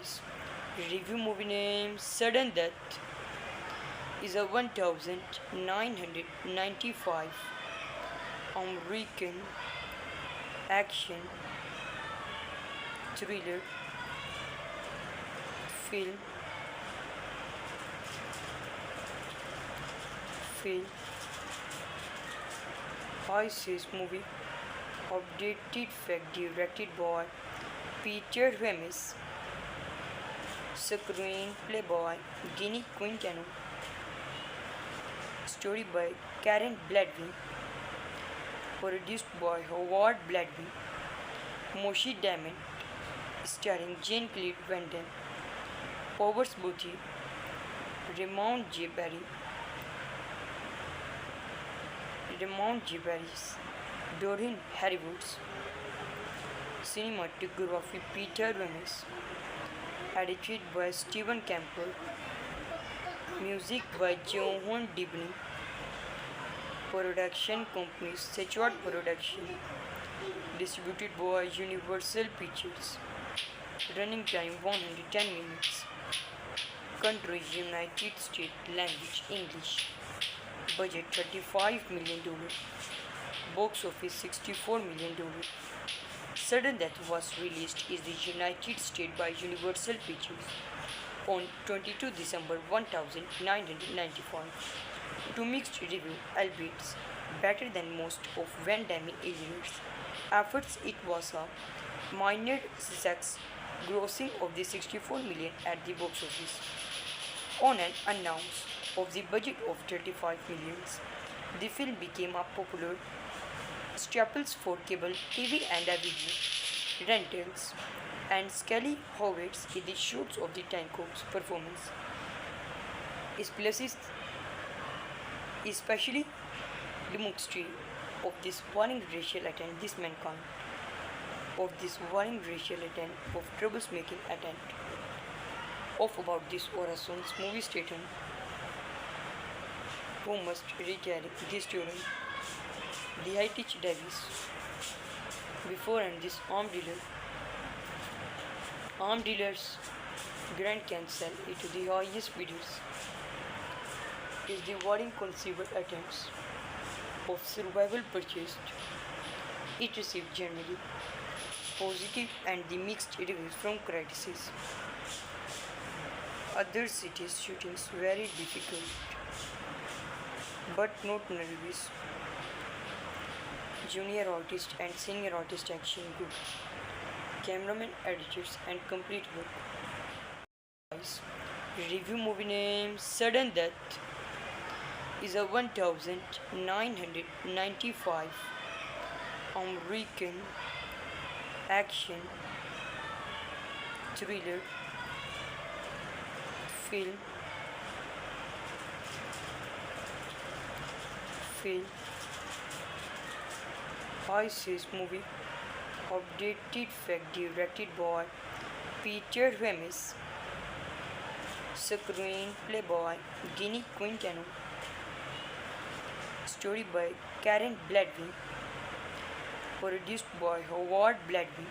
Toys. Review movie name Sudden Death is a 1995 American action thriller film film ISIS movie updated fact directed by Peter Ramis, screenplay by Ginny Quintano, story by Karen Bladby, produced by Howard Bladby, Moshe Damon, starring Jean-Claude Van Damme, Powers Booty, Raymond J. Barry, Doreen Harrowitz, cinematography Peter Ramis, edited by Stephen Campbell, music by Johan Dibny, production company Sechuat Production, distributed by Universal Pictures, running time 110 minutes, country United States, language English, budget $35 million, box office $64 million. Sudden Death was released in the United States by Universal Pictures on 22 December 1995. To mixed review, albeit better than most of Van Damme years efforts, it was a minor success, grossing of the 64 million at the box office. On an announce of the budget of 35 millions, the film became a popular staples for cable TV and video rentals, and Scully Howard's in the shoots of the Tanko's performance especially demonstrative of this warring racial attempt of troublemaking attempt of about this Orason's movie Staten who must recarry the student the high teach Davis before and this armed dealers grant can sell it to the highest bidders is the warring conceivable attempts of survival purchased. It received generally positive and the mixed reviews from critics. Other cities' shootings very difficult but not nervous. Junior artist and senior artist action good. Cameraman, editors and complete work. Review movie name Sudden Death is a 1995 American action thriller film ISIS movie updated fact directed by Peter Ramis, screenplay by Ginny Quintano, story by Karen Bladby, produced by Howard Bladby,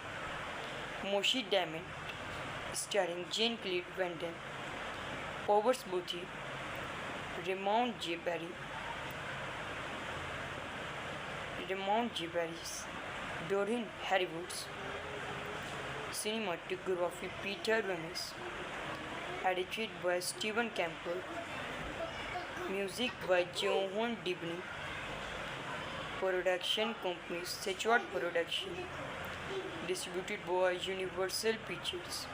Moshe Damon, starring Jean-Claude Van Damme, Powers Booty, Raymond J. Barry, Doreen Harrowitz, cinematography Peter Ramis, edited by Stephen Campbell, music by Johan Dibny, production company Sechuat Production, distributed by Universal Pictures,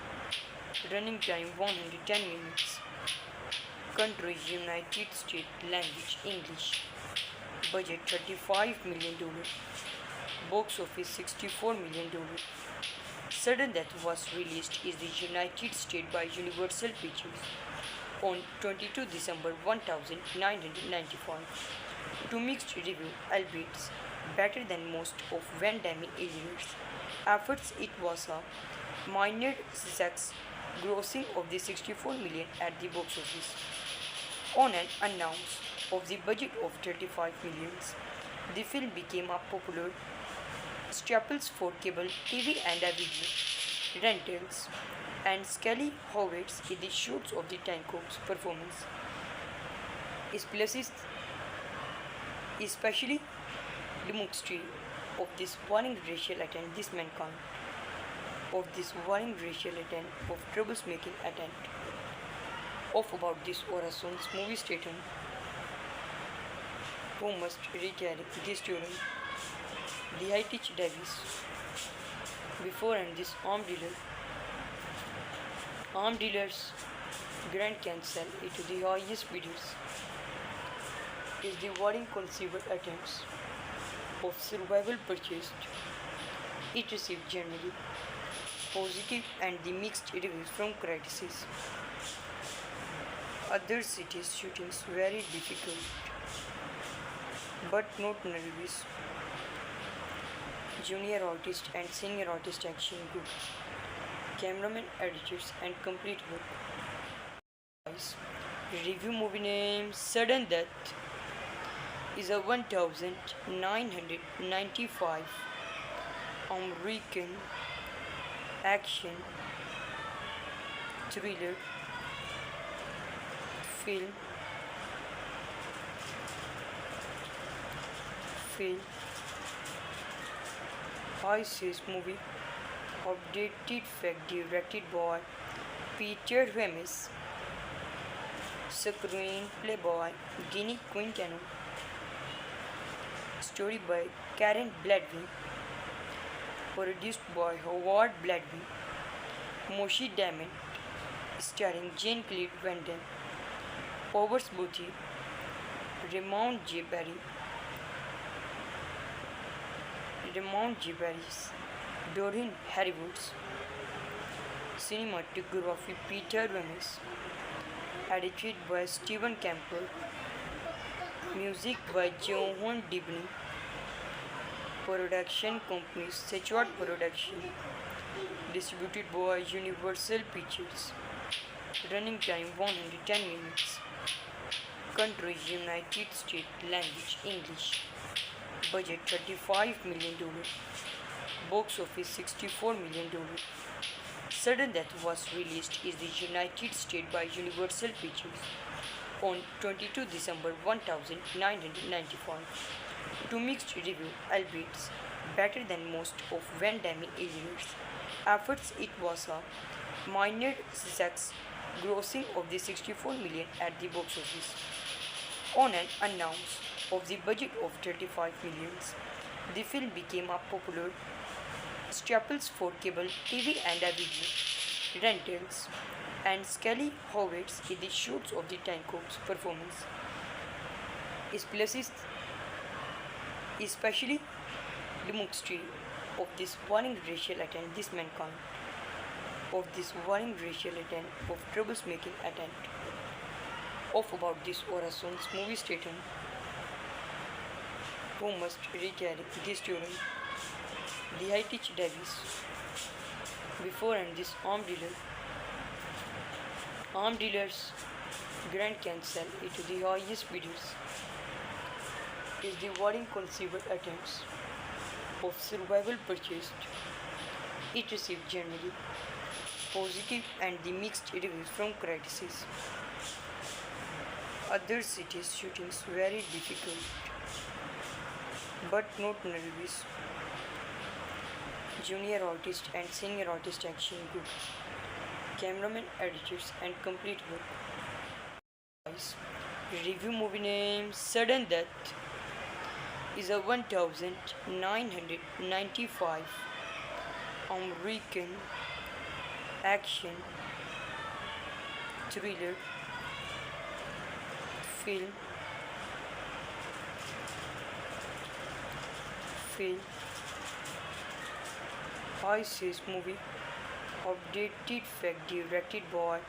running time 110 minutes, country United States, language English, budget $35 million, box office $64 million. Sudden Death was released in the United States by Universal Pictures on 22 December 1995. To mixed review, albeit better than most of Van Damme years efforts, it was a minor success, grossing of the 64 million at the box office. On an announce of the budget of 35 millions, the film became a popular staples for cable TV and video rentals, and Skelly Howitt's in the shoots of the Tanko's performance. His places, especially the Mukstri of this warning racial attempt, this mankind, of this warning racial attempt, of troublemaking attempt, of about this Orason's movie statement, who must recarry the student, the high teach Davis, before and this armed dealers, Grand Cancel into the highest bidders, is the warring conceivable attempts of survival purchased. It received generally positive and the mixed reviews from critics. Other cities' shootings very difficult, but not nervous. Junior artist and senior artist action good. Cameraman, editors, and complete work. Review movie name Sudden Death is a 1995 American action thriller film high-seas movie updated fact directed by Peter Ramis, screenplay by Ginny Quintano, story by Karen Bladby, produced by Howard Bladby, Moshi Diamond, starring Jean-Claude Van Damme, Powers Booty, Raymond J. Barris, Doreen Harrywoods, cinematography Peter Ramis, edited by Stephen Campbell, music by Johan Dibny, production company Sechuat Production, distributed by Universal Pictures, running time 110 minutes, country United States, language English, budget $35 million, box office $64 million. Sudden Death was released in the United States by Universal Pictures on 22 December 1995. To mixed review, albeit better than most of Van Damme years efforts, it was a minor success, grossing of the 64 million at the box office on an announced of the budget of 35 millions. The film became a popular staples for cable TV and DVD rentals, and Skelly Howitt's in the shoots of the Tanko's performance. His places, especially the Mukstri of this warring racial attempt, this mankind, of this warring racial attempt, of troublemaking attempt, of about this Orason's movie statement, who must recarry the student, the high teach Davis, before and this armed dealers, Grand Cancel into the highest bidders, is the warring conceivable attempts of survival purchased. It received generally positive and the mixed reviews from critics. Other cities' shootings very difficult, but not nervous. Junior artist and senior artist action good. Cameraman, editors, and complete work. Review movie name Sudden Death is a 1995 American action thriller film high-seas movie updated fact directed by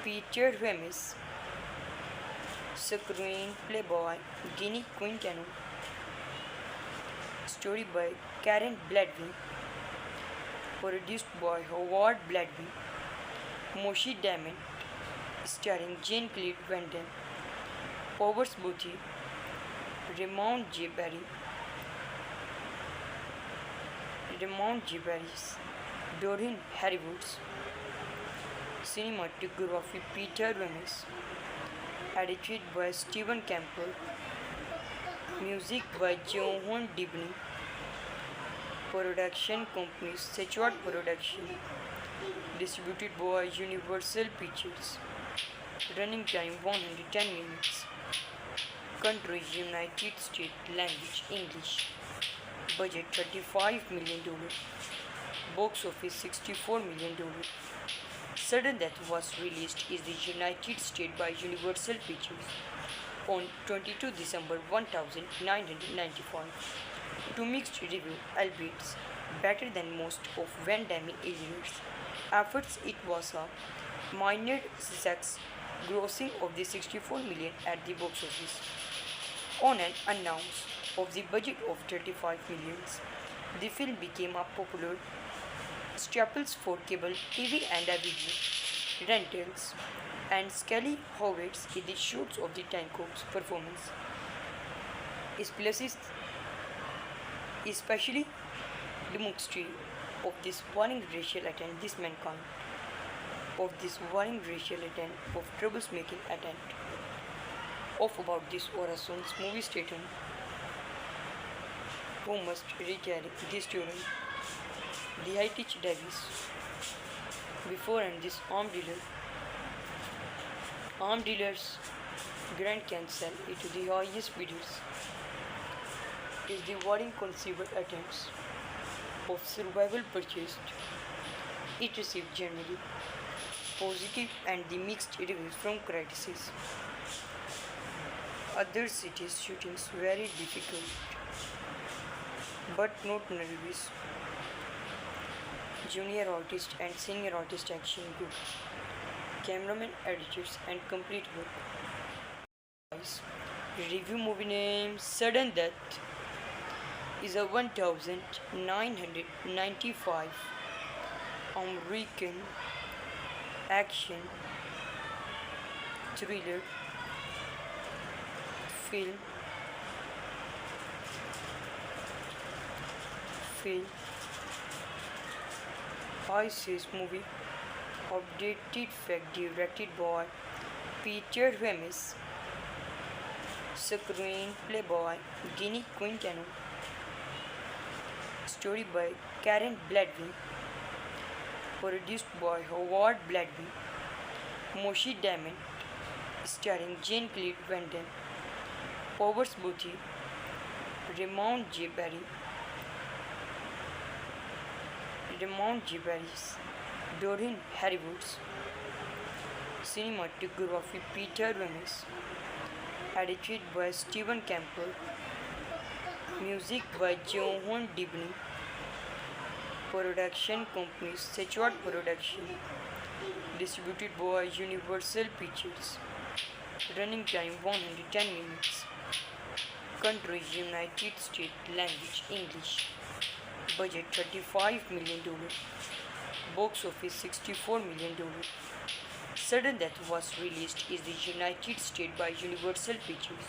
Peter Ramis, screenplay by Ginny Quintano, story by Karen Bladby, produced by Howard Bladby, Moshi Diamond, starring Jean-Claude Van Damme, Powers Booty, Raymond J. Barris, Doreen Harrowitz. Cinematography Peter Ramis. Edited by Stephen Campbell. Music by Johan Dibny. Production company Sechuat Production. Distributed by Universal Pictures. Running time 110 minutes. Country United States. Language English. Budget $35 million. Box office $64 million. Sudden Death was released in the United States by Universal Pictures on 22 December 1995. To mixed review, albeit better than most of Van Damme years efforts, it was a minor success, grossing of the 64 million at the box office. On an announce of the budget of 35 millions, the film became a popular staples for cable TV and video rentals, and Scully Howard's in the shoots of the Tankop's performance is places especially demonstrative of this warning racial attempt this mankind of this warning racial attempt of troublemaking attempt of about this Orason's movie station who must recarry the student the high teach Davis before and this armed dealers Grand Cancel it to the highest bidders is the warring conceivable attempts of survival purchased. It received generally positive and the mixed reviews from critics. Other cities shootings very difficult but not nervous. Junior artist and senior artist action good. Cameraman, editors and complete work. Review movie name Sudden Death is a 1995 American action thriller film ISIS movie updated fact directed by Peter Ramis, screenplay by Ginny Quintano, story by Karen Bladby, produced by Howard Bladby, Moshi Diamond, starring Jean-Claude Van Damme, Powers Booty, Raymond J. Barris, Doreen Harrowitz, cinematography Peter Ramis, edited by Stephen Campbell, music by Johan Dibny, production company Sechuat Production, distributed by Universal Pictures, running time 110 minutes, country United States, language English, budget $35 million, box office $64 million. Sudden Death was released in the United States by Universal Pictures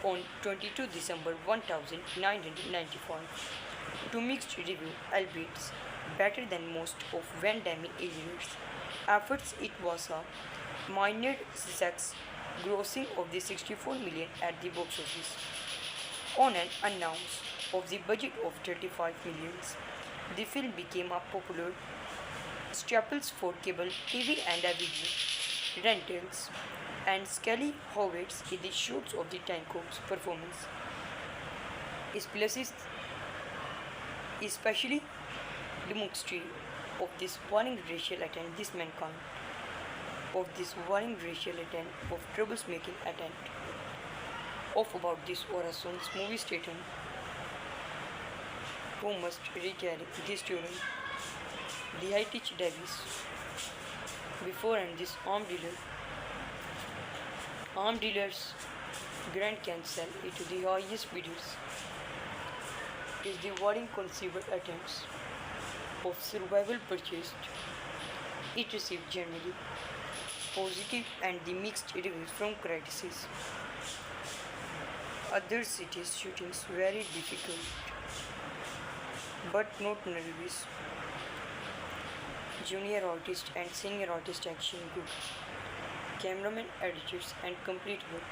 on 22 December 1995. To mixed review, albeit better than most of Van Damme years efforts, it was a minor success, grossing of the 64 million at the box office. On an announce of the budget of 35 millions, the film became a popular staples for cable TV and video rentals, and Scully Howard's in the shoots of the Tankop's performance is places especially demonstrative of this warring racial attempt this mankind of this warring racial attempt of troublemaking attempt of about this Orason's movie station who must recarry the student the high teach Davis before and this armed dealers Grand Cancel it to the highest bidders is the warring conceivable attempts of survival purchased. It received generally positive and the mixed reviews from critics. Other cities shootings very difficult but not nervous. junior artist and senior artist action group, cameraman, editors, and complete work.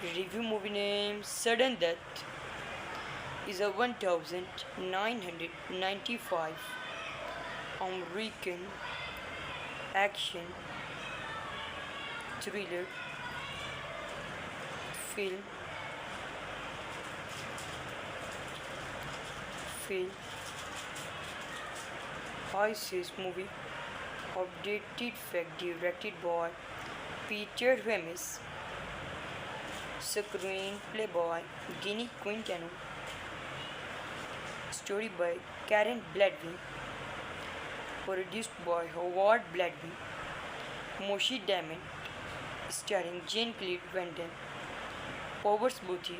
Review movie name Sudden Death is a 1995 American action thriller film high-seas movie of dated fact directed by Peter Ramis, screenplay by Ginny Quintano, story by Karen Bladby, produced by Howard Bladby, Moshi Diamond, starring Jean-Claude Van Damme, Powers Booty,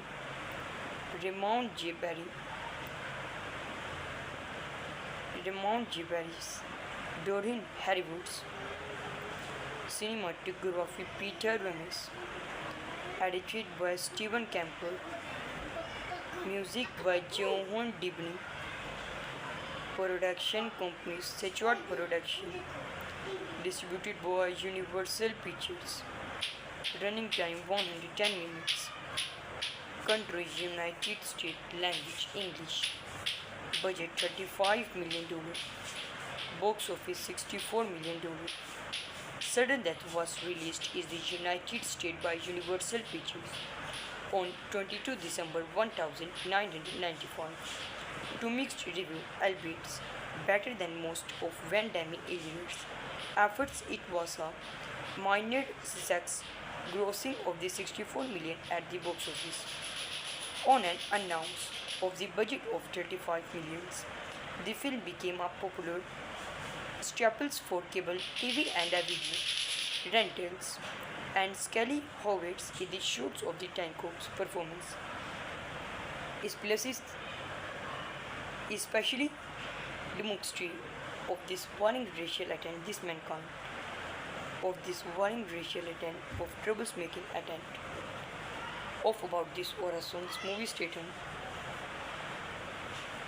Raymond J. Barris, Doreen Harrywoods, cinematography Peter Ramis, edited by Stephen Campbell, music by Johan Dibny, production company Sechuat Production, distributed by Universal Pictures, running time 110 minutes, country United States, language English, budget $35 million, box office $64 million. Sudden Death was released in the United States by Universal Pictures on 22 December 1995. To mixed review, albeit better than most of Van Damme years efforts, it was a minor success, grossing of the 64 million at the box office. On an announce of the budget of 35 millions, the film became a popular staples for cable TV and video rentals, and Scully Howard's in the shoots of the Tanko's performance. Especially demonstrate of this warring racial attempt, of troublemaking attempt of about this Orason's movie Staten,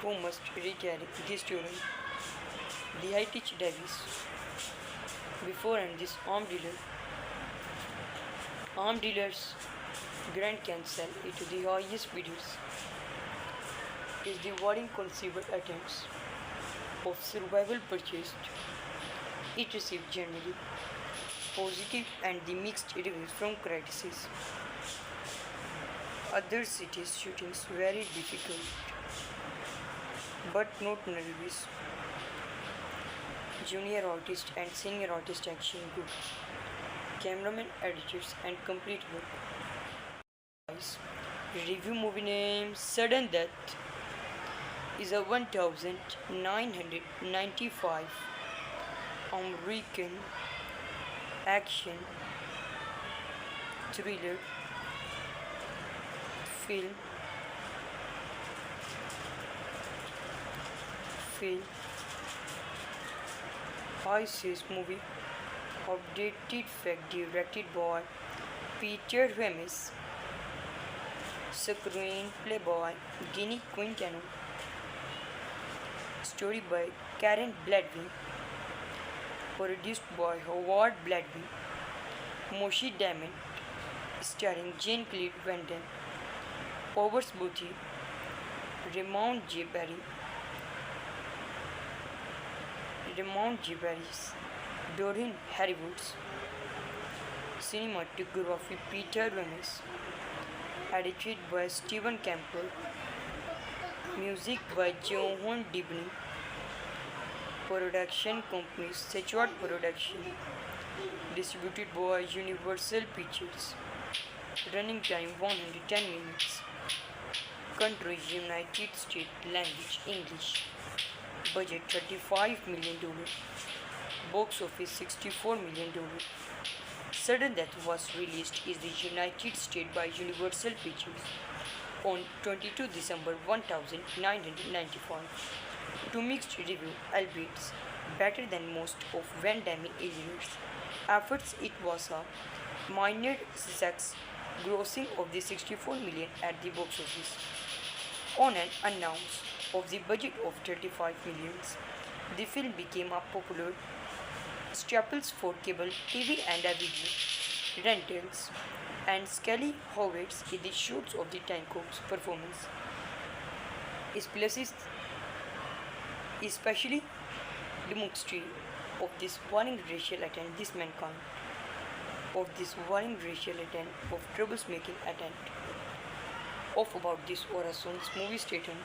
who must recarry the student, the Hitich Davis, before and this armed dealers Grand Cancel it to the highest bidders is the warring conceivable attempts of survival purchased. It received generally positive and the mixed reviews from critics. Other cities' shootings very difficult, but not nervous. Junior artist and senior artist action group, cameraman, editors, and complete work. Review movie name Sudden Death is a 1995 American action thriller film high-seas movie of dated fact directed by Peter Ramis, screenplay by Ginny Quintano, story by Karen Bladby, produced by Howard Bladby, Moshi Diamond, starring Jean-Claude Van Damme, Powers Booty, Raymond J. Barris, Doreen Harrywoods, cinematography Peter Ramis, edited by Stephen Campbell, music by Johan Dibny, production company Sechuat Production, distributed by Universal Pictures, running time 110 minutes, country United States, language English, budget $35 million, box office $64 million. Sudden Death was released in the United States by Universal Pictures on 22 December 1995. To mixed review, albeit better than most of Van Damme years efforts, it was a minor success, grossing of the 64 million at the box office. On an announce of the budget of 35 millions, The film became a popular staples for cable TV and video rentals, and Scully Howard's in the shoots of the Tankop's performance is places especially demonstrate of this warning racial attempt this mankind of this warning racial attempt of troublemaking attempt of about this Orason's movie statement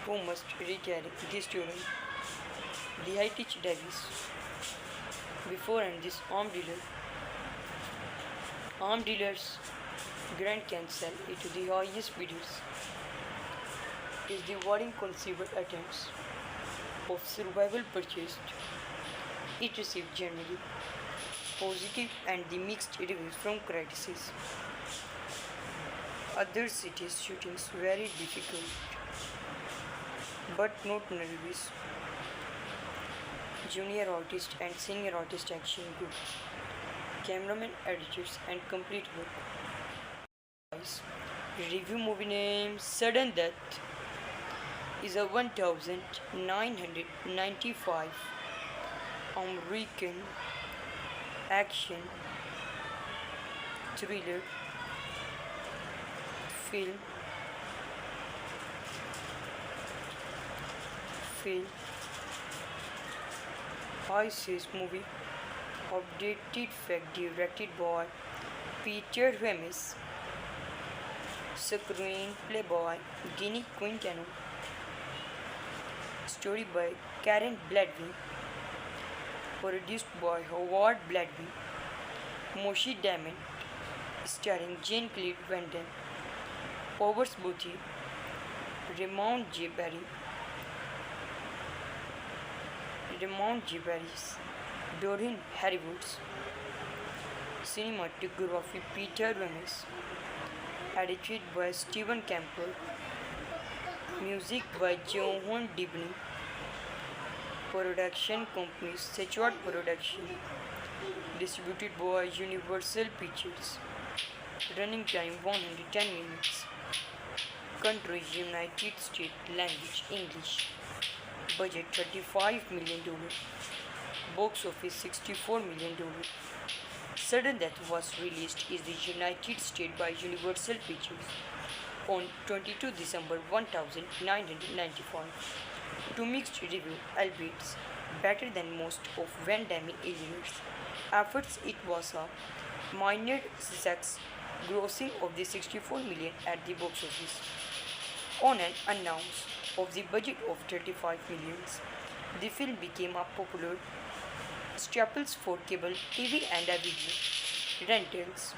who must recarry the student the high teach Davis before and this armed dealers Grand Cancel into the highest bidders is the warring conceived attempts of survival purchased. It received generally positive and the mixed reviews from critics. Other cities shootings very difficult but not nervous. Junior artist and senior artist action group, cameraman, editors and complete work. Review movie name Sudden Death is a 1995 American action thriller film high-stakes movie updated fact directed by Peter Ramis, screenplay by Ginny Quintano, story by Karen Bladby, produced by Howard Bladby, Moshe Damon, starring Jean-Claude Van Damme, Powers Booty, Raymond J. Barris, Doreen Harrywoods, cinematography Peter Ramis, edited by Stephen Campbell, music by Johan Dibny, production company Sechuat Production, distributed by Universal Pictures, running time 110 minutes, country United States, language English, budget $35 million, box office $64 million. Sudden Death was released in the United States by Universal Pictures on 22 December 1995. To mixed review, albeit better than most of Van Damme years efforts, it was a minor success, grossing of the 64 million at the box office on an announced of the budget of 35 millions. The film became a popular staples for cable TV and video rentals,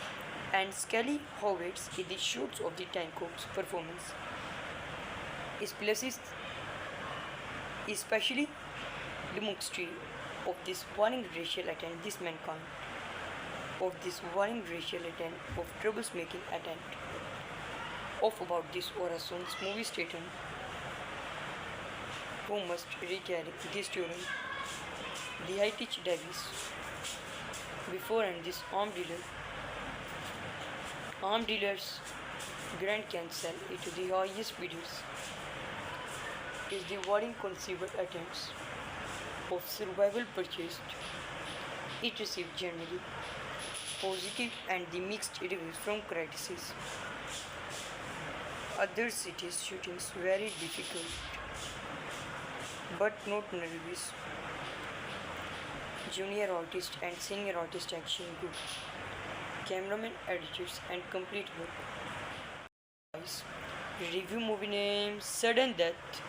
and Scully Howard's in the shoots of the Tankop's performance is places especially demonstrate of this warring racial attempt this mankind of this warring racial attempt of troublemaking attempt of about this Orason's movie statement who must recarry the student the high teach Davis before and this armed dealers Grand Cancel into the highest bidders is the warring conceived attempts of survival purchased. It received generally positive and the mixed reviews from critics. Other cities shootings very difficult but not nervous. Junior artist and senior artist action group, cameraman, editors and complete work. Review movie name Sudden Death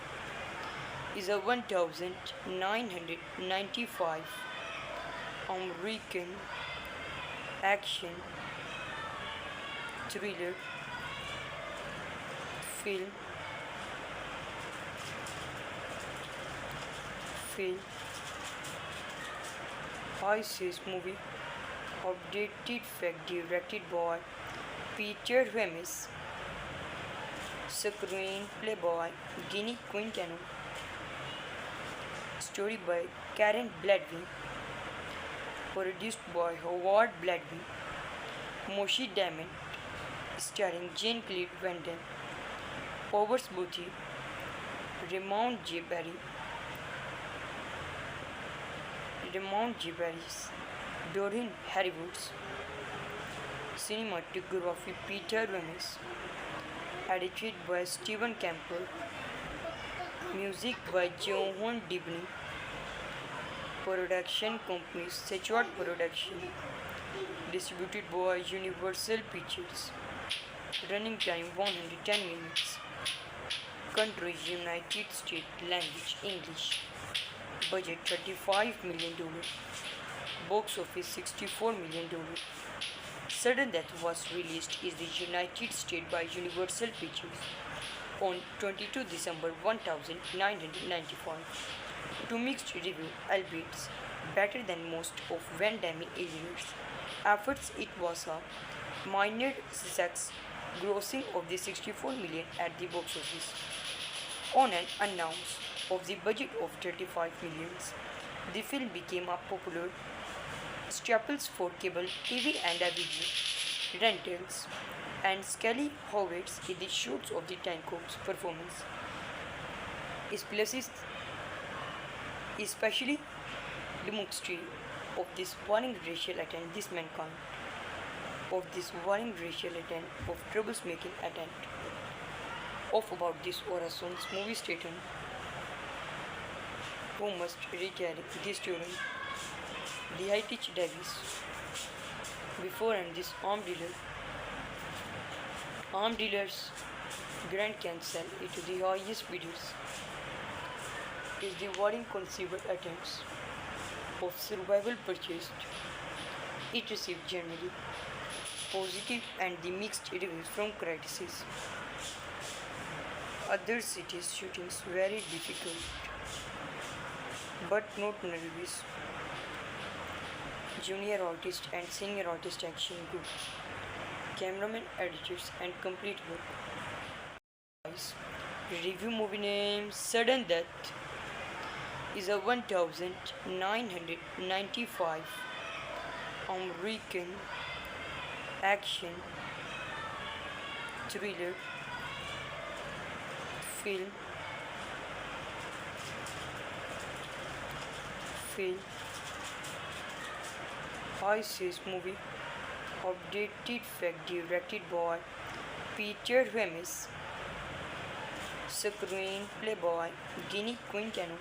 is a 1995 American action thriller film high-stakes movie updated fact directed by Peter Ramis, screenplay by Ginny Quintano, story by Karen Bladby, produced by Howard Bladby, Moshe Damon, starring Jean-Claude Van Damme, Powers Booty, Raymond J. Barry, Doreen Harrywoods, cinematography Peter Ramis, edited by Stephen Campbell, music by Johan Dibny, production company Sechuat Production, distributed by Universal Pictures, running time 110 minutes, country United States, language English, budget $35 million, box office $64 million. Sudden Death was released in the United States by Universal Pictures on 22 December 1995. To mixed review, albeit better than most of Van Damme earlier efforts, it was a minor success, grossing of the 64 million at the box office. On an announce of the budget of 35 millions, the film became a popular staples for cable TV and video rentals, and Scully Howard's in the shoots of the Tanko's performance is places especially demonstrative of this warring racial attempt of troublemaking attempt of about this Orason's movie station who must recarry the student the high teach Davis before and this armed dealers Grand Cancel it to the highest bidders is the warring conceived attempts of survival purchased. It received generally positive and the mixed reviews from critics. Other cities shootings very difficult but not nervous. Junior artist and senior artist action group, cameraman, editors and complete work. Review movie name Sudden Death is a 1995 American action thriller film high-stakes movie updated fact directed by Peter Ramis, screenplay by Ginny Quintano,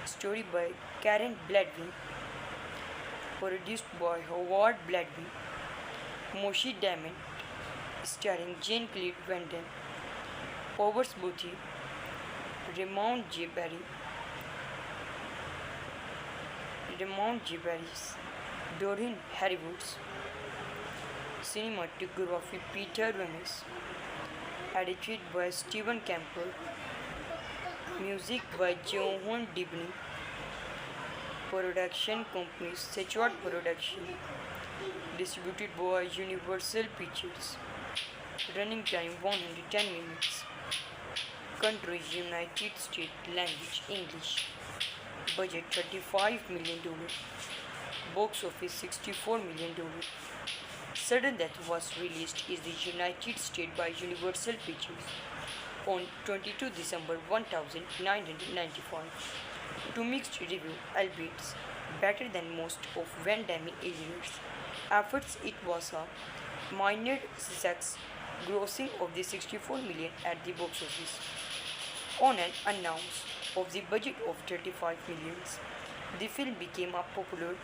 story by Karen Bladwin, produced by Howard Bladwin, Moshe Damon, starring Jean-Claude Van Damme, Powers Booty, Raymond J. Barry, Doreen Harrywoods, cinematography Peter Ramis, edited by Stephen Campbell, music by Johan Dibny, production company Sechuat Production, distributed by Universal Pictures, running time 110 minutes, country United States, language English, budget $35 million, box office $64 million. Sudden Death was released in the United States by Universal Pictures on 22 December 1995. To mixed review, albeit better than most of Van Damme earlier efforts, it was a minor success, grossing of the 64 million at the box office. On an announce of the budget of 35 millions, the film became a popular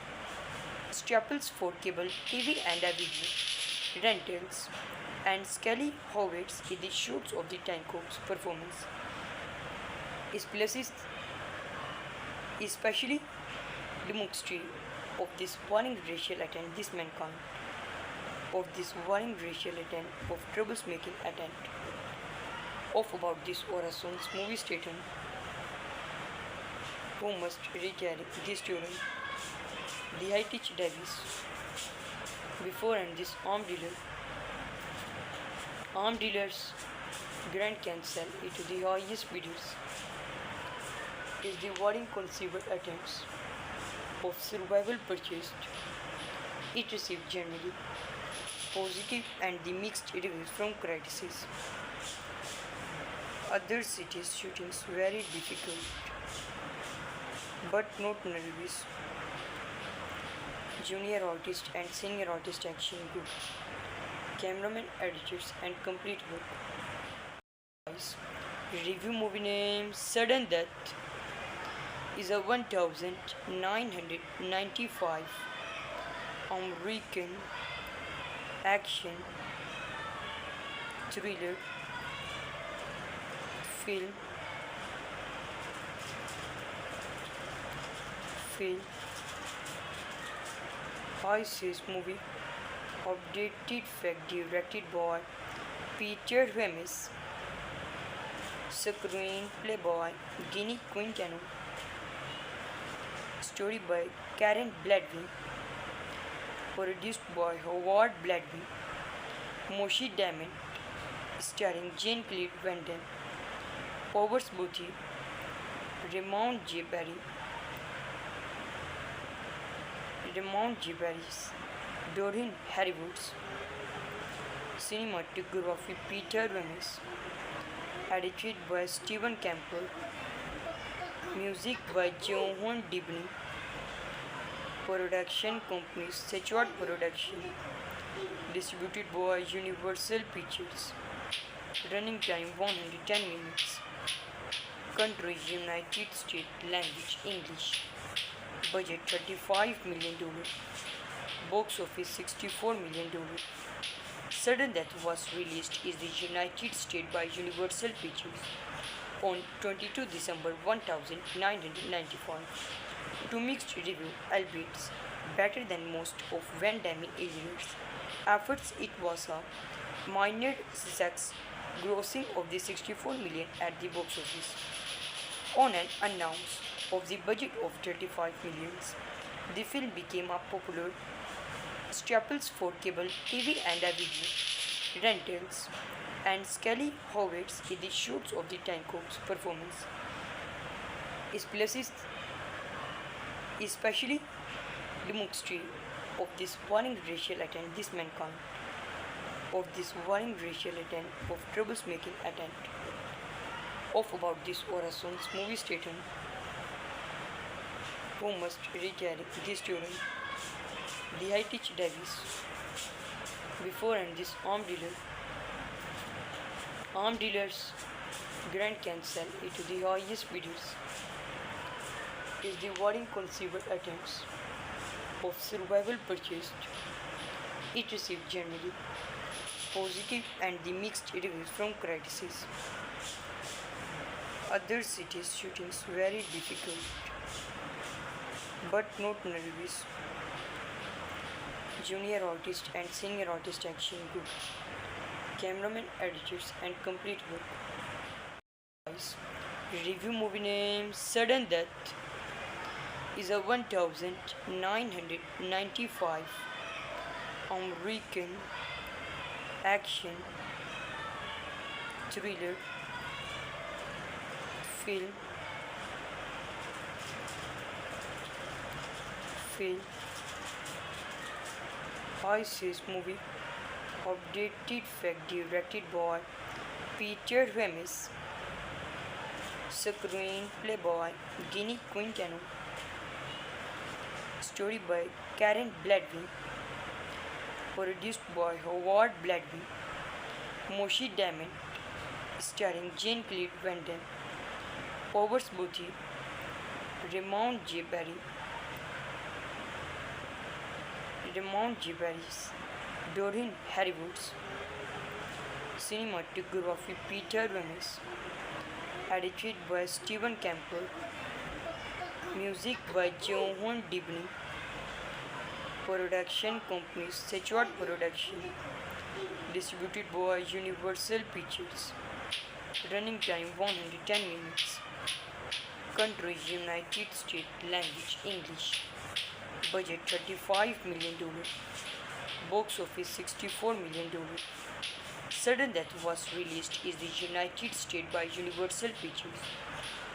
staples for cable TV and video rentals, and Scully Howard's in the shoots of the Tanko's performance is places especially demonstrative of this warring racial attempt of troublemaking attempt of about this Orason's movie station who must recarry the student the high teach Davis before and this armed dealers Grand Cancel it to the highest bidders is the warring conceived attempts of survival purchased. It received generally positive and the mixed reviews from critics. Other cities' shootings very difficult, but not nervous. Junior artist and senior artist action good. Cameraman, editors, and complete work. Guys, review movie name Sudden Death is a 1995 American action thriller film high-seas movie updated fact directed by Peter Ramis, screenplay by Ginny Quintana, story by Karen Bladwin, produced by Howard Bladwin, Moshe Damon, starring Jean-Claude Van Damme, Powers Booty, Raymond J. Barry, Doreen Harrywoods, cinematography Peter Ramis, edited by Stephen Campbell, music by Johan Dibny, production company Sechuat Production, distributed by Universal Pictures, running time 110 minutes, country United States, language English, budget $35 million, box office $64 million. Sudden Death was released in the United States by Universal Pictures on 22 December 1995. To mixed review, albeit better than most of Van Damme years efforts, it was a minor success, grossing of the 64 million at the box office. On an announce of the budget of 35 millions, the film became a popular staples for cable TV and video rentals, and Scully Howard's in the shoots of the Tanko's performance is places especially demonstrative of this warring racial attempt of troublemaking attempt of about this Orason's movie station who must recarry this student the Hightech Davis before and this armed dealers Grand Cancel it to the highest bidders is the warring conceivable attempts of survival purchased. It received generally positive and the mixed reviews from critics. Other cities' shootings very difficult, but not nervous. Junior artist and senior artist action good. Cameraman, editors, and complete work. Guys, review movie name Sudden Death is a 1995 American action thriller film high-seas movie updated fact directed by Peter Ramis, screenplay by Ginny Quintana, story by Karen Bladwin, produced by Howard Bladwin, Moshe Damon, starring Jean-Claude Van Damme, Powers Booty, Raymond J. Barry, Doreen Harrywoods, cinematography Peter Ramis, edited by Stephen Campbell, music by Johan Dibny, production company Sechuat Production, distributed by Universal Pictures, running time 110 minutes, country United States, language English, budget $35 million, box office $64 million. Sudden Death was released in the United States by Universal Pictures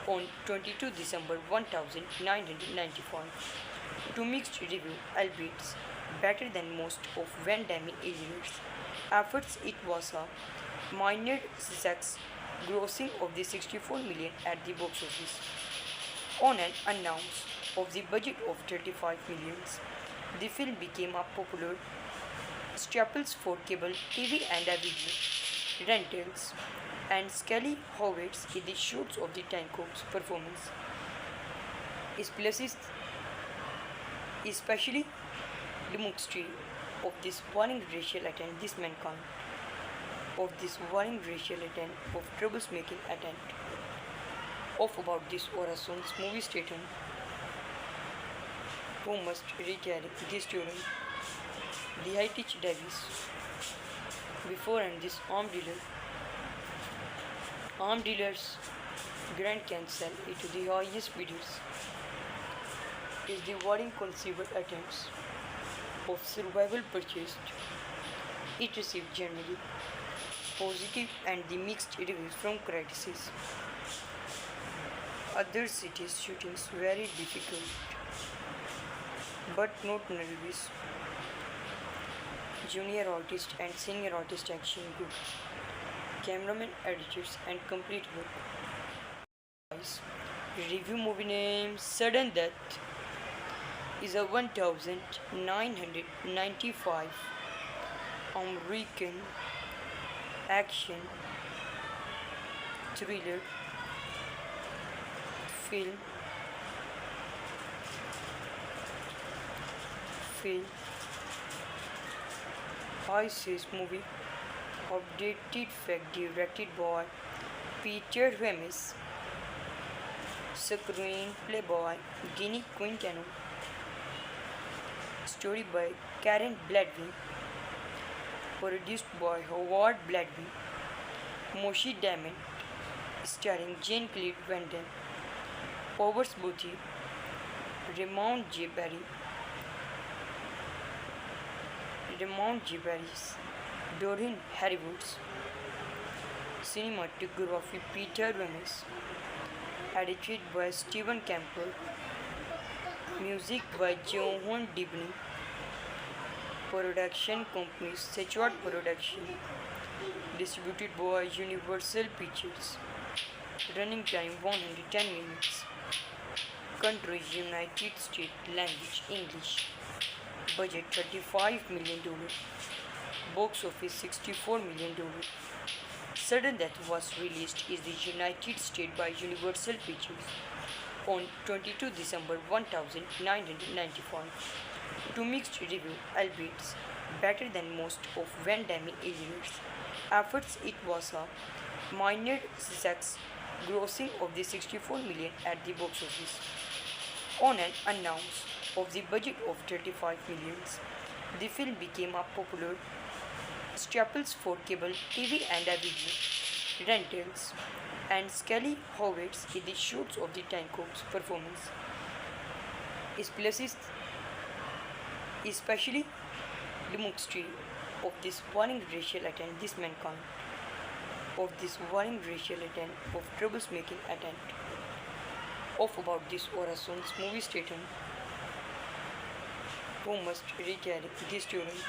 on 22 December 1995. To mixed review, albeit better than most of Van Damme years efforts, it was a minor success, grossing of the 64 million at the box office. On an announce of the budget of 35 millions, the film became a popular staples for cable TV and video rentals, and Scully Howard's in the shoots of the Tankop's performance is places especially demonstrative of this warning racial attempt this mankind of this warring racial attempt of troublemaking attempt of about this Orason's movie statement who must recarry this student the high teach Davis before and this armed dealers Grand Cancel into the highest bidders is the warring conceivable attempts of survival purchased. It received generally positive and the mixed reviews from critics. Other cities' shootings very difficult, but not nervous. Junior artist and senior artist action good. Cameraman, editors, and complete work. Review movie name Sudden Death is a 1995 American action thriller film high-stakes movie updated fact directed by Peter Ramis, screenplay by Ginny Quintana, story by Karen Bladwin, produced by Howard Bladwin, Moshi Diamond, starring Jane Claire Van Damme, Powers Booty, Raymond J. Barris, Doreen Harrywoods, cinematography Peter Ramis, edited by Stephen Campbell, music by Johan Dibny, production company Sechuat Production, distributed by Universal Pictures, running time 110 minutes, country United States, language English, budget $35 million, box office $64 million. Sudden Death was released in the United States by Universal Pictures on 22 December 1995. To mixed review, albeit better than most of Van Damme years efforts, it was a minor success, grossing of the 64 million at the box office. On an announce of the budget of 35 millions, the film became a popular staples for cable TV and video rentals, and Scully Howard's in the shoots of the Tankop's performance is places especially demonstrative of this warring racial attempt this mankind of this warring racial attempt of troublemaking attempt of about this Orason's movie statement who must recarry this student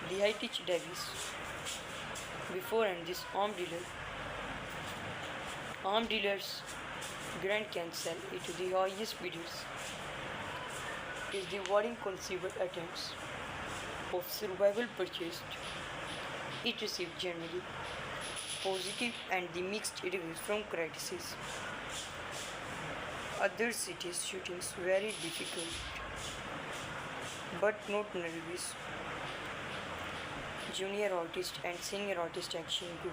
the high teach Davis before and this armed dealers Grand Cancel into the highest bidders is the warring conceivable attempts of survival purchased. It received generally positive and the mixed reviews from critics. Other cities' shootings very difficult, but not nervous. Junior artist and senior artist action good.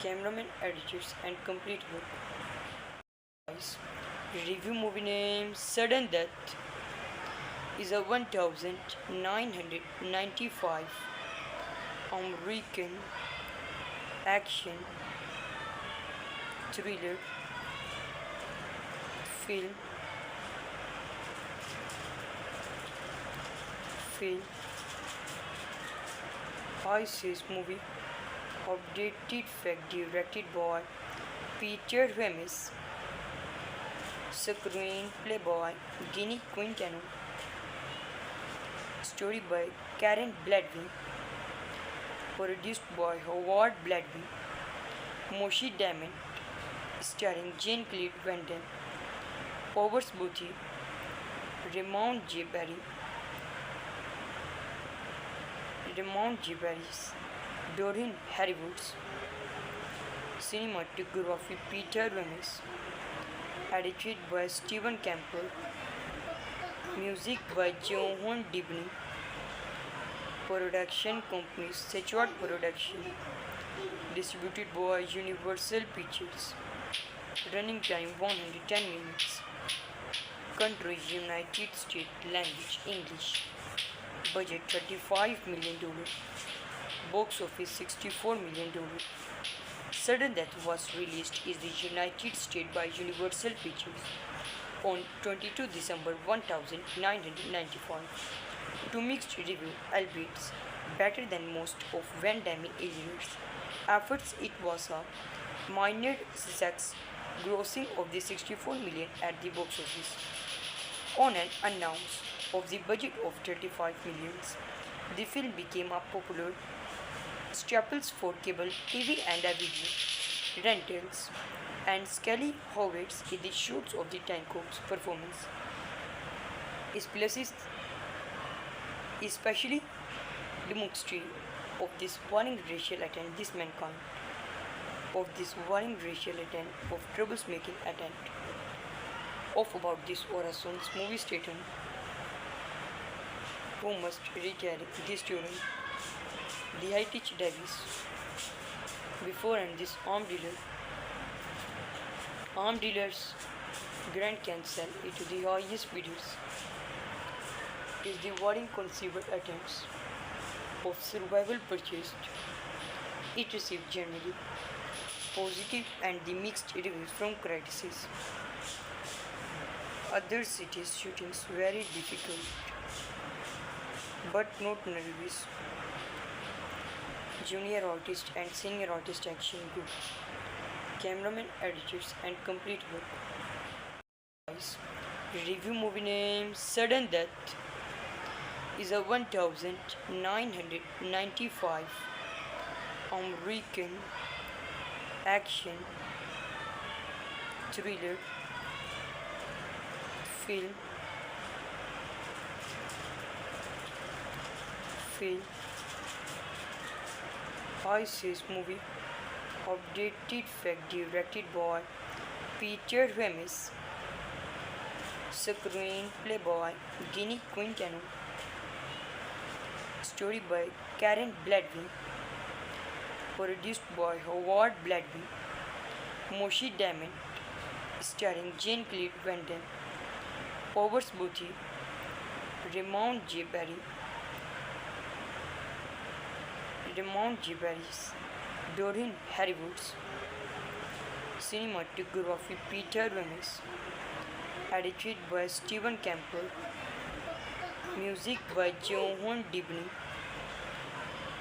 Cameraman, editors, and complete work. Review movie name Sudden Death is a 1995 American action thriller film high-stakes movie updated fact directed by Peter Ramis, screenplay by Ginny Quintana, story by Karen Bladwin, produced by Howard Bladwin, Moshi Diamond, starring Jean-Claude Van Damme, Powers Booty, Raymond J. Barries, Doreen Harrywoods, cinematography Peter Ramis, edited by Stephen Campbell, music by Johan Dibny, production company Sechuat Production, distributed by Universal Pictures, running time 110 minutes, country United States, language English, budget $35 million, box office $64 million. Sudden Death was released in the United States by Universal Pictures on 22 December 1995. To mixed review, albeit better than most of Van Damme Alien's efforts, it was a minor success, grossing of the 64 million at the box office. On an announce of the budget of 35 millions, the film became a popular staples for cable TV and video rentals, and Scully Howard's in the shoots of the Tanko's performance is places, especially the mockery of this warning racial attempt, this mankind of this warning racial attempt of troublemaking attempt of about this Orason's movie statement who must recarry this student the high teach Davis before and this armed dealers Grand Cancel into the highest bidders is the warring conceivable attempts of survival purchased. It received generally positive and the mixed reviews from critics. Other cities shootings very difficult but not nervous. Junior artist and senior artist action good. Cameraman, editors and complete work. Review movie name Sudden Death is a 1995 American action thriller film high-seas movie updated fact directed by Peter Ramis, screenplay by Ginny Quintana, story by Karen Bladwin, produced by Howard Bladwin. Moshi Diamond, starring Jean-Claude Van Damme, Powers Booty, Raymond J. Barries, Doreen Harrywoods, cinematography Peter Ramis, edited by Stephen Campbell, music by Johan Dibny,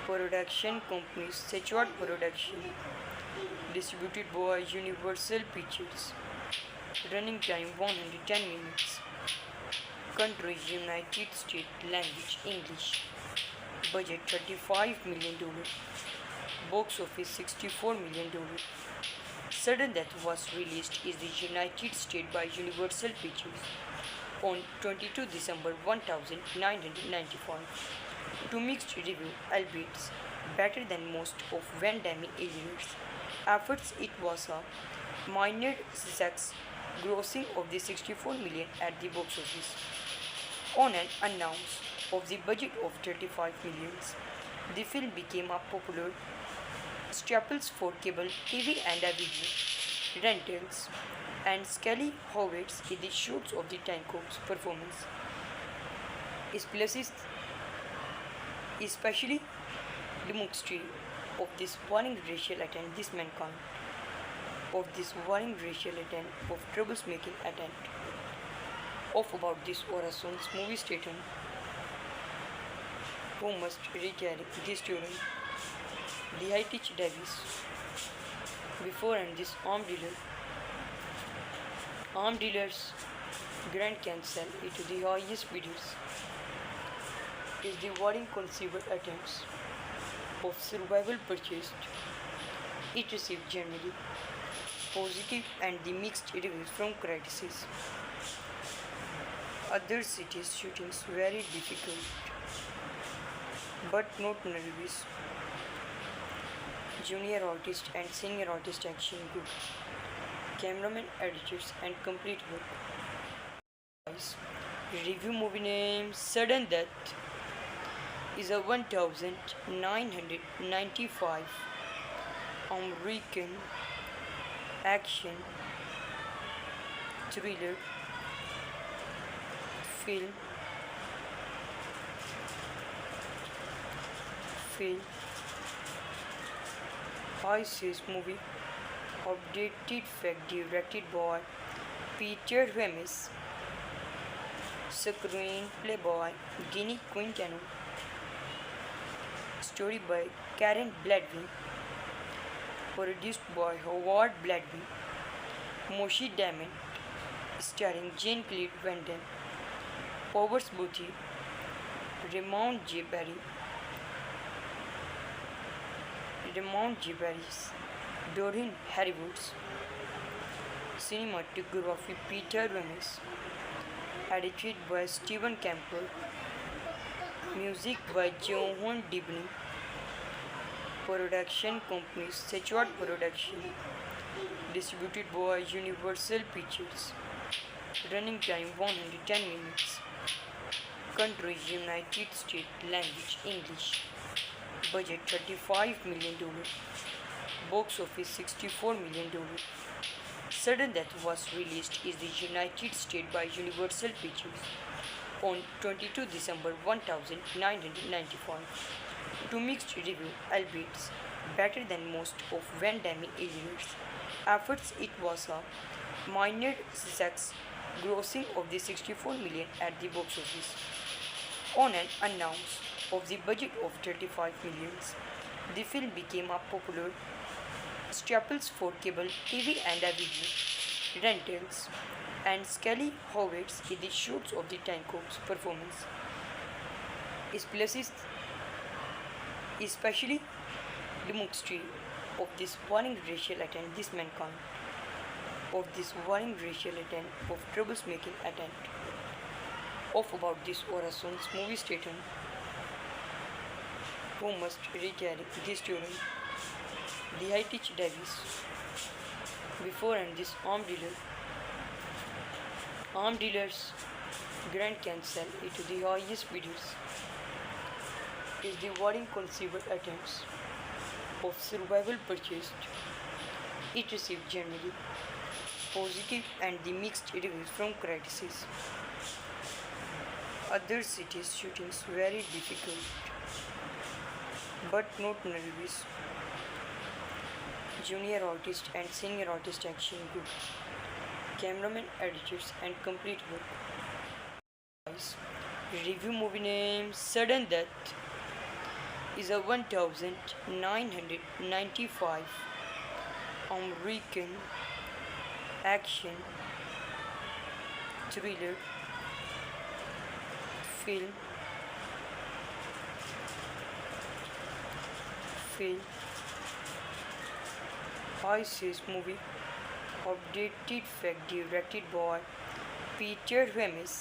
production company Sechuat Production, distributed by Universal Pictures, running time 110 minutes, country United States, language English, budget $35 million, box office $64 million. Sudden Death was released in the United States by Universal Pictures on 22 December 1995. To mixed review, albeit better than most of Van Damme Alien's efforts, it was a minor success, grossing of the 64 million at the box office. On an announce of the budget of 35 millions, the film became a popular staples for cable TV and video rentals, and Scully Howard's in the shoots of the Tanko's performance is places, especially the mockery of this warring racial attempt, this mankind of this warring racial attempt of troublemaking attempt of about this Orason's movie statement who must recarry this student the high teach Davis before and this armed dealers Grand Cancel into the highest bidders is the warring conceivable attempts of survival purchased. It received generally positive and the mixed reviews from critics. Other cities' shootings very difficult, but not nervous. Junior artist and senior artist action good. Cameraman, editors, and complete work. Review movie name Sudden Death is a 1995 American action thriller film high-seas movie updated fact directed by Peter Ramis, screenplay by Ginny Quintana, story by Karen Bladwin, produced by Howard Bladwin, Moshi Damon, starring Jean-Claude Van Damme, Powers Booty, Raymond J. Barry, Doreen Harrywoods, cinematography Peter Ramis, edited by Stephen Campbell, music by Johan Dibny, production company Sechuan Production, distributed by Universal Pictures, running time 110 minutes, country United States, language English, budget $35 million, box office $64 million. Sudden Death was released in the United States by Universal Pictures on 22 December 1995. To mixed review, albeit better than most of Van Damme earlier efforts, it was a minor success, grossing of the 64 million at the box office. On an announced of the budget of 35 millions, the film became a popular staples for cable TV and video rentals, and Scully Howard's in the shoots of the Tanko's performance is places especially demonstrative of this warring racial attempt of troublemaking attempt of about this Orason's movie Staten who must recarry this student the Hitich Davis before and this armed dealers Grand Cancel into the highest bidders is the warring conceived attempts of survival purchased. It received generally positive and the mixed reviews from critics. Other cities' shootings very difficult, but not nervous. Junior artist and senior artist action good. Cameraman, editors, and complete work. Review movie name Sudden Death is a 1995 American action thriller film high-seas movie updated fact directed by Peter Ramis,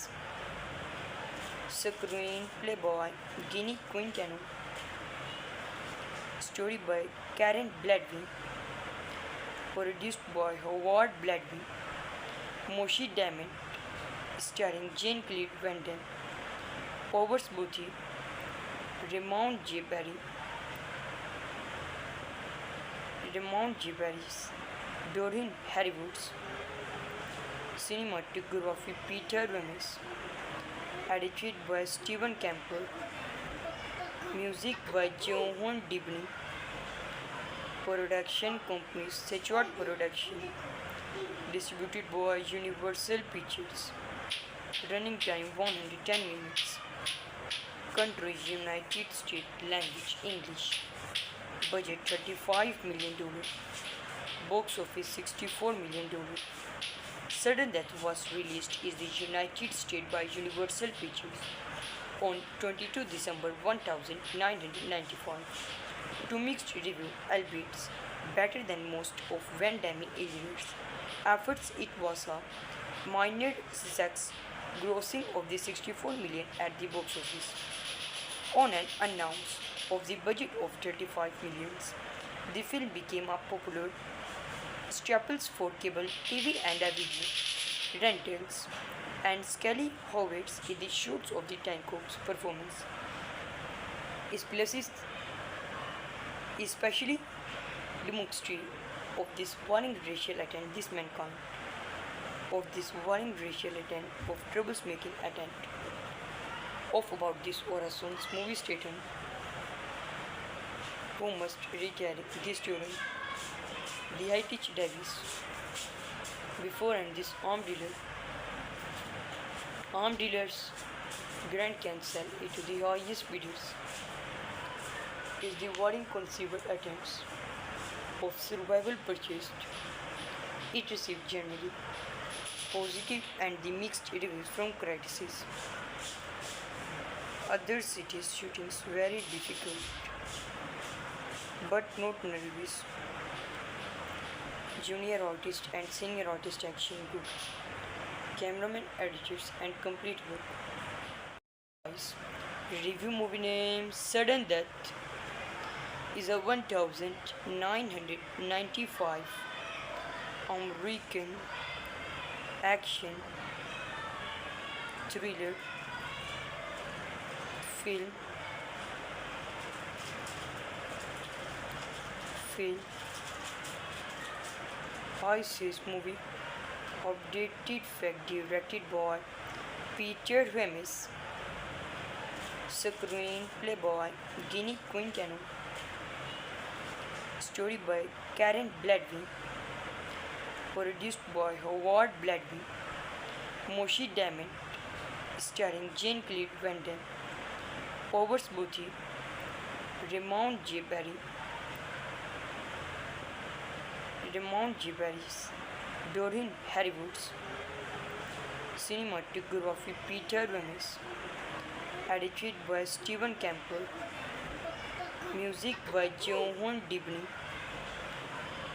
screenplay by Ginny Quintana, story by Karen Bladwin, produced by Howard Bladwin, Moshi Damon, starring Jean-Claude Van Damme, Powers Booty, Raymond J. Barry, Doreen Harrywoods, cinematography Peter Ramis, edited by Stephen Campbell, music by Johan Dibny, production company Sechuan Production, distributed by Universal Pictures, running time 110 minutes, country United States, language English, budget $35 million, box office $64 million. Sudden Death was released in the United States by Universal Pictures on 22 December 1995. To mixed review, albeit better than most of Van Damme's efforts. It was a minor success, grossing of the 64 million at the box office. On an announce of the budget of 35 millions, the film became a popular staples for cable TV and DVD rentals, and Scully Howard's in the shoots of the Tanko's performance is places especially demonstrate of this warning racial attempt this mankind of this warning racial attempt of troublemaking attempt of about this Orason's movie statement who must recarry this student the high teach Davis before and this armed dealers grand cancel into the highest bidders is the warring conceived attempts of survival purchased. It received generally positive and the mixed reviews from critics. Other cities shootings very difficult but not nervous. Junior artist and senior artist action good. Cameraman, editors and complete work. Review movie name Sudden Death is a 1995 American action thriller film high-seas movie updated fact directed by Peter Ramis, screenplay by Ginny Quintana, story by Karen Bladby, produced by Howard Bladby, Moshi Damon, starring Jane Claire Van Damme, Powers Booty, Ramon J. Barry's, Doreen Harrywoods, cinematography Peter Ramis, edited by Stephen Campbell, music by Johan Dibny,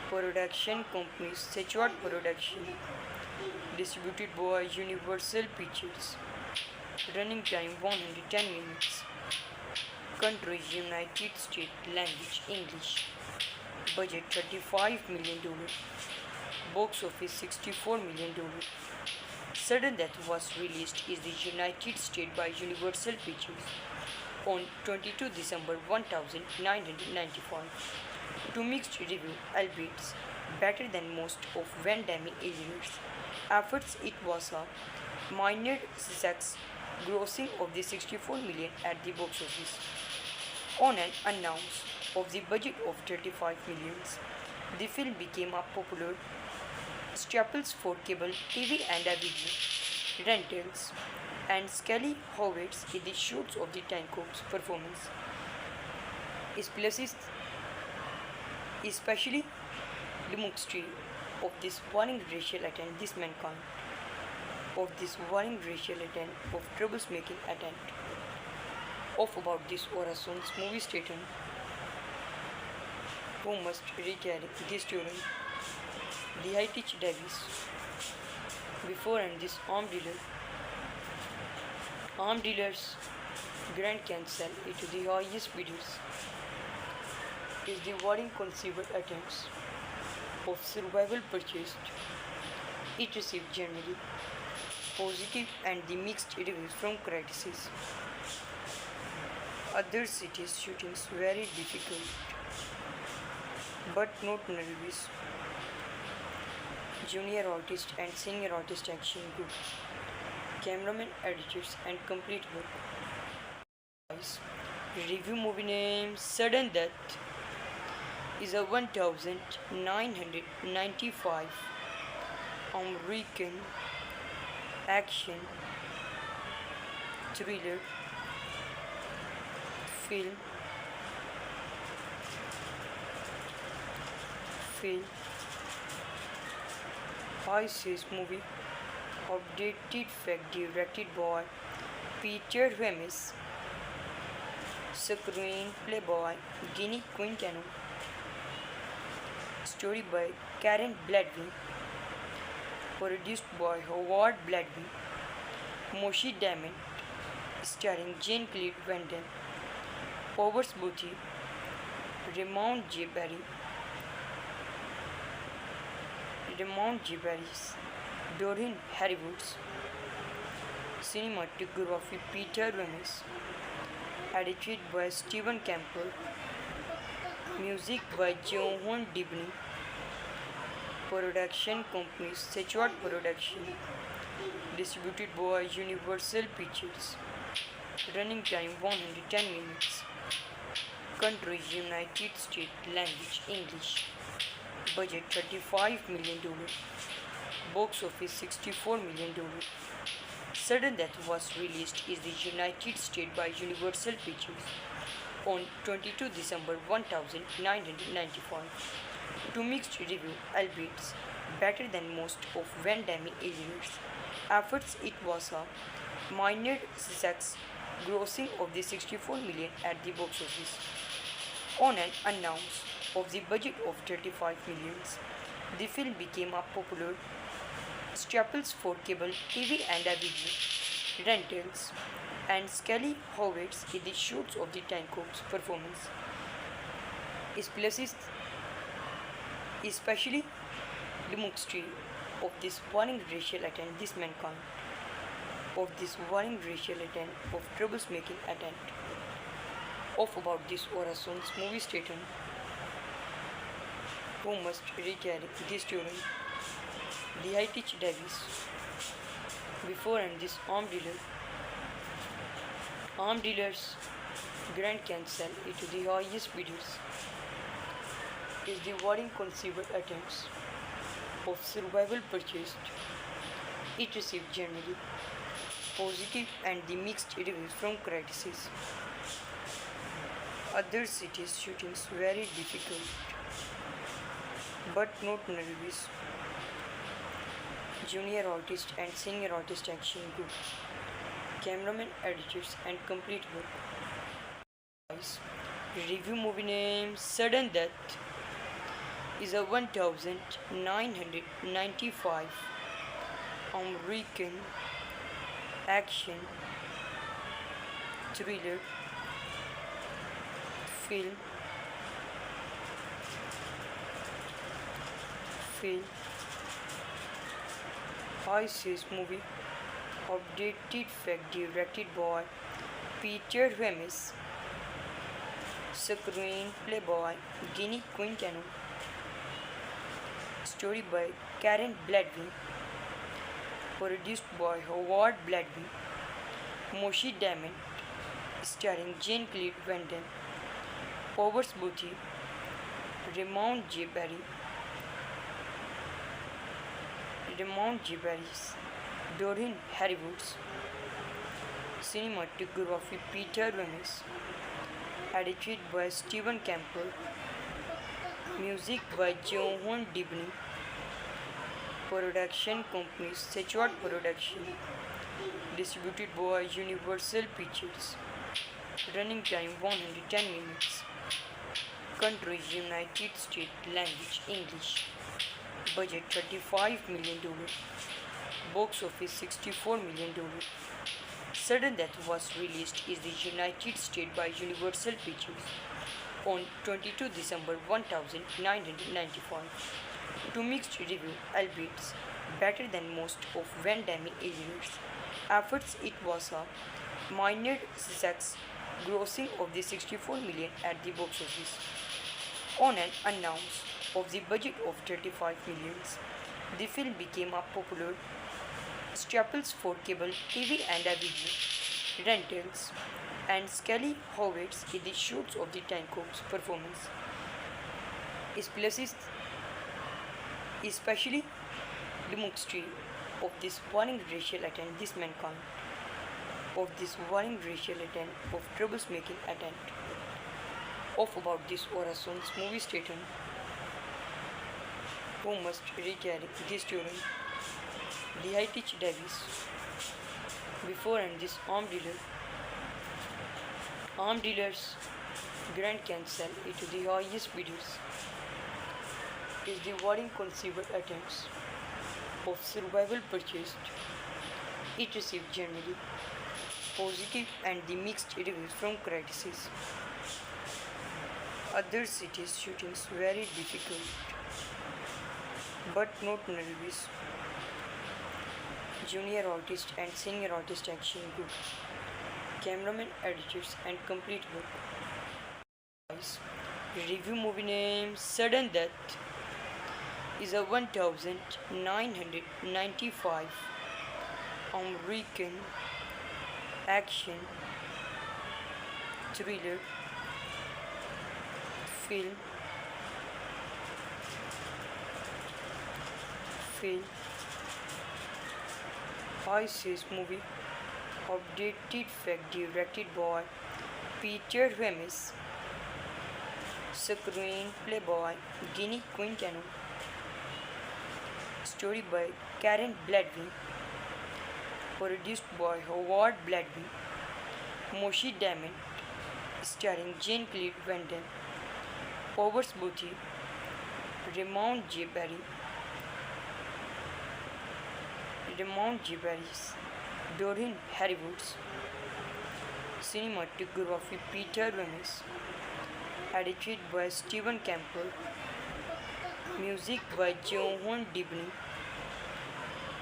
production company Sechuat Production, distributed by Universal Pictures, running time 110 minutes, country United States, language English, budget $35 million, box office $64 million. Sudden Death was released in the United States by Universal Pictures on 22 December 1995. To mixed review, albeit better than most of Van Damme's efforts, it was a minor success, grossing of the 64 million at the box office. On an announce of the budget of 35 millions, the film became a popular staples for cable TV and DVD rentals, and Scully Howard's in the shoots of the Tanko's performance is places especially demonstrate of this warring racial attempt this mankind of this warring racial attempt of troublemaking attempt of about this Orason's movie statement who must recarry this student the high teach Davis before and this armed dealers grand cancel into the highest bidders is the warring conceived attempts of survival purchased. It received generally positive and the mixed reviews from critics. Other cities shootings very difficult but not nervous. Junior artist and senior artist action good. Cameraman, editors and complete work. Review movie name Sudden Death is a 1995 American action thriller film high-seas movie updated fact directed by Peter Ramis, screenplay by Ginny Quintana, Story by Karen Bladwin. Produced by Howard Bladwin. Moshi Diamond. Starring Jane Claire Van Damme. Powers Booty. Raymond J. Barry. Doreen Harrywoods. Cinematography Peter Ramis. Edited by Stephen Campbell. Music by Johan Dibny. Production company Sechuat Production. Distributed by Universal Pictures. Running time 110 minutes. Country United States. Language English. Budget $35 million. Box office $64 million. Sudden Death was released in the United States by Universal Pictures on 22 December 1995. To mixed review, albeit better than most of Van Damme aliens efforts, it was a minor success, grossing of the 64 million at the box office. On an announced of the budget of 35 millions, the film became a popular staples for cable TV and DVD rentals, and Scully Howard in the shoots of the Tanko's performance. Especially the mockery of this warring racial attempt, of troublemaking attempt of about this Orason's movie statement, who must recarry this student, the Hitich Davis, before and this armed dealers Grand Cancel into the highest bidders is the warring conceivable attempts of survival purchased. It received generally positive and the mixed reviews from critics. Other cities' shootings very difficult, but not nervous. Junior artist and senior artist action good. Cameraman, editors, and complete work. Review movie name Sudden Death is a 1995 American action thriller film high-seas movie updated fact directed by Peter Ramis, screenplay by Ginny Quintano, story by Karen Bladwin, produced by Howard Bladwin, Moshi Diamond, starring Jane Claire Van Damme, Powers Booty, Raymond J. Barry, Doreen Harrywoods, cinematography Peter Ramis, edited by Stephen Campbell, music by Johan Dibny, production company Sechuat Production, distributed by Universal Pictures, running time 110 minutes, country United States, language English, budget $35 million, box office $64 million. Sudden Death was released in the United States by Universal Pictures on 22 December 1995. To mixed review, albeit better than most of Van Damme aliens efforts, it was a minor success, grossing of the 64 million at the box office. On an announced of the budget of 35 millions, the film became a popular staples for cable TV and DVD rentals, and Scully Howard in the shoots of the Tanko's performance. Especially the mockery of this warring racial attempt, of troublemaking attempt of about this Orason's movie statement, who must recarry this student, the Hitich Davis, before and this armed dealers Grand Cancel into the highest bidders is the warring conceivable attempts of survival purchased. It received generally positive and the mixed reviews from critics. Other cities' shootings very difficult, but not nervous. Junior artist and senior artist action good. Cameraman, editors, and complete work. Review movie name Sudden Death is a 1995 American action thriller film high-seas movie updated fact directed by Peter Ramis, screenplay by Ginny Quintana, story by Karen Bladwin, produced by Howard Bladwin, Moshi Diamond, starring Jane Claire Van Damme, Powers Booty, Raymond J. Barry, Doreen Harrywoods, cinematography Peter Ramis, edited by Stephen Campbell, music by Johan Dibny,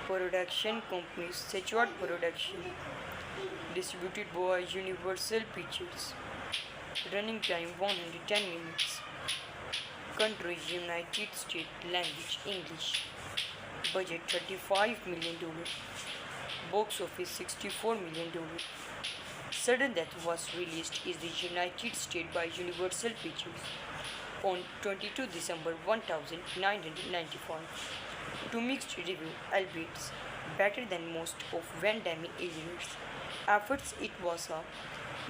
production company Sechuat Production, distributed by Universal Pictures, running time 110 minutes, country United States, language English, budget $35 million, box office $64 million. Sudden Death was released in the United States by Universal Pictures on 22 December 1995. To mixed review, albeit better than most of Van Damme years efforts, it was a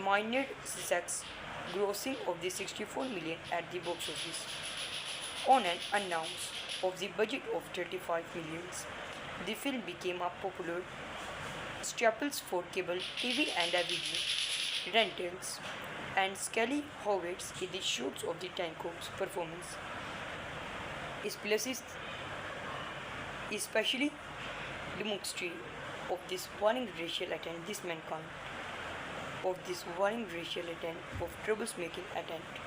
minor success, grossing of the 64 million at the box office. On an announced of the budget of 35 millions, the film became a popular staples for cable TV and video rentals, and Scully Howard's in the shoots of the Tanko's performance is places especially demonstrate of this warring racial attempt of troublemaking attempt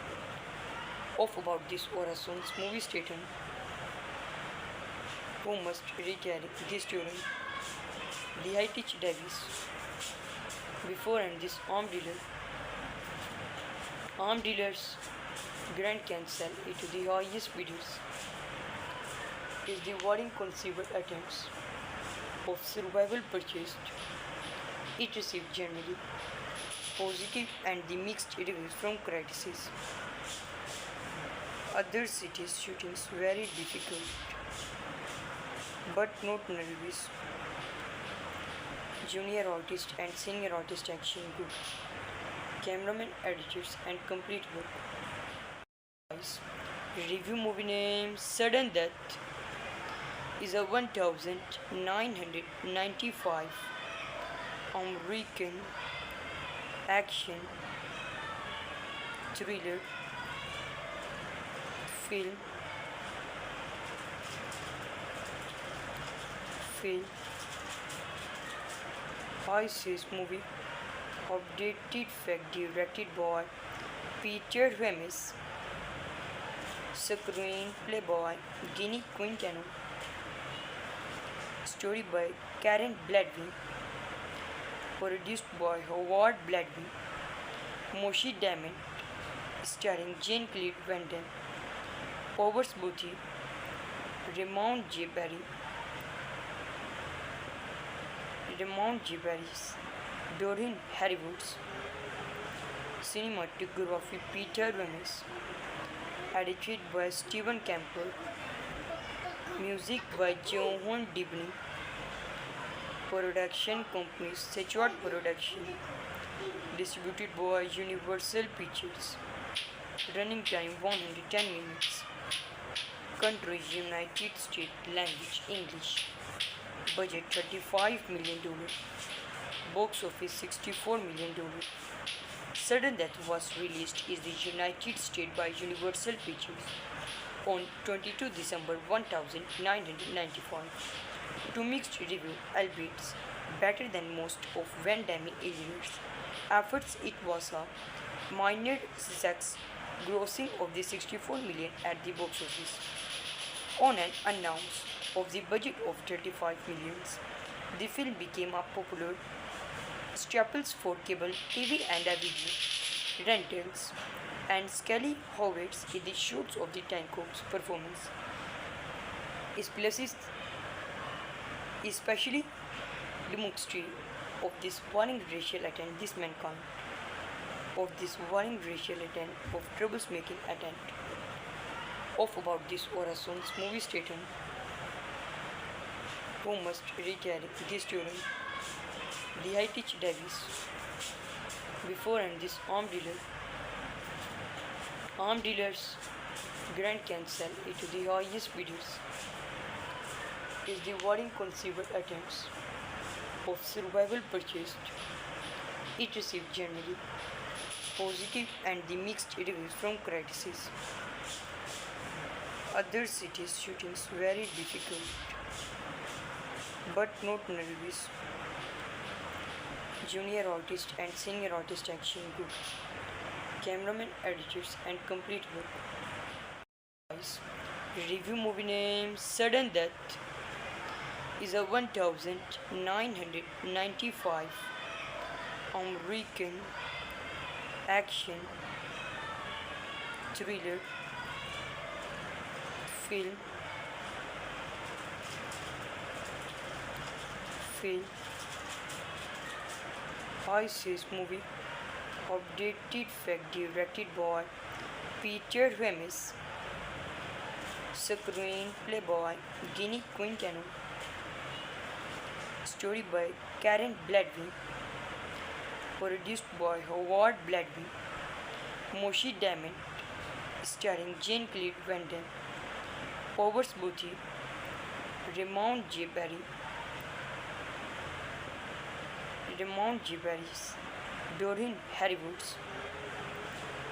of about this Orason's movie statement who must recarry this during the Hightech Davis before and this armed dealers Grand can sell it to the highest bidders is the warring conceivable attempts of survival purchased. It received generally positive and the mixed reviews from critics. Other cities' shootings very difficult, but not nervous. Junior artist and senior artist action good. Cameraman, editors, and complete work. Review movie name Sudden Death is a 1995 American action thriller film high-seas movie updated fact directed by Peter Ramis, screenplay by Ginny Quintana, story by Karen Bladwin, produced by Howard Bladwin, Moshi Diamond, starring Jane Claire Van Damme, Powers Booty, Raymond J. Barry, Doreen Harrywoods, cinematography Peter Ramis, edited by Stephen Campbell, music by Johan Dibny, production company Sechuat Production, distributed by Universal Pictures, running time 110 minutes, country United States, language English, budget $35 million, box office $64 million. Sudden Death was released in the United States by Universal Pictures on 22 December 1995. To mixed review, albeit better than most of Van Damme Alien's efforts, it was a minor success, grossing of the 64 million at the box office. On an announce of the budget of 35 millions, the film became a popular staples for cable TV and video rentals, and Scully Howard's in the shoots of the Tankop's performance is places, especially the mockery of this warning racial attempt, this mankind of this warning racial attempt of troublemaking attempt of about this Orason's movie statement who must recarry this student, the high teach Davis before and this armed dealers Grand Cancel into the highest bidders is the warring conceivable attempts of survival purchased. It received generally positive and the mixed reviews from critics. Other cities shootings very difficult but not nervous. Junior artist and senior artist action good. Cameraman, editors and complete work. Review movie name Sudden Death is a 1995 American action thriller film high-seas movie updated fact directed by Peter Ramis, screenplay by Ginny Quintana, story by Karen Bladby, produced by Howard Bladby, Moshi Diamond, starring Jane Claire Van Damme, Powers Booty, Raymond J. Barry's, Doreen Harrywoods,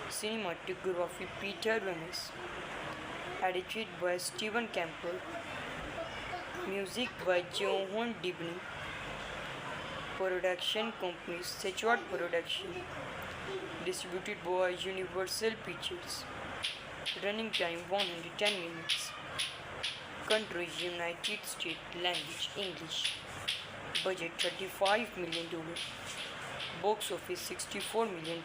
cinematography Peter Ramis, edited by Stephen Campbell, music by Johan Dibny, production company Sechuad Production, distributed by Universal Pictures, running time 110 minutes, country United States, language English, budget $35 million, box office $64 million.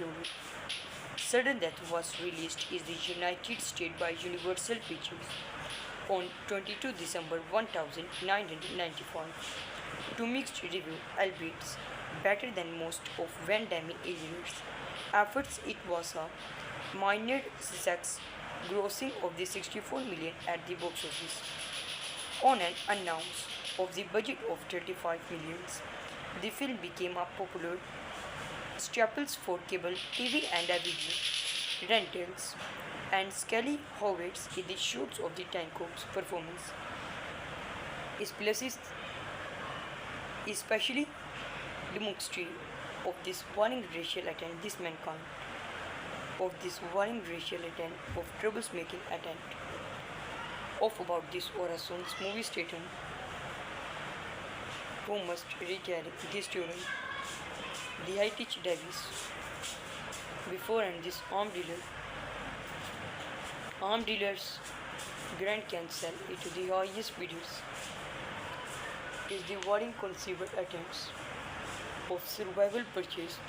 Sudden Death was released in the United States by Universal Pictures on 22 December 1995. To mixed review, albeit better than most of Van Damme Alien's efforts, it was a minor success, grossing of the 64 million at the box office. On an announce of the budget of 35 millions, the film became a popular staples for cable TV and video rentals, and Scully Howard's in the shoots of the Tankop's performance is places, especially the mockery of this warring racial attempt, this mankind of this warring racial attempt of troublemaking attempt of about this Orason's movie statement who must recarry this student, the high teach Davis before and this armed dealers Grand Cancel into the highest bidders is the warring conceivable attempts of survival purchased.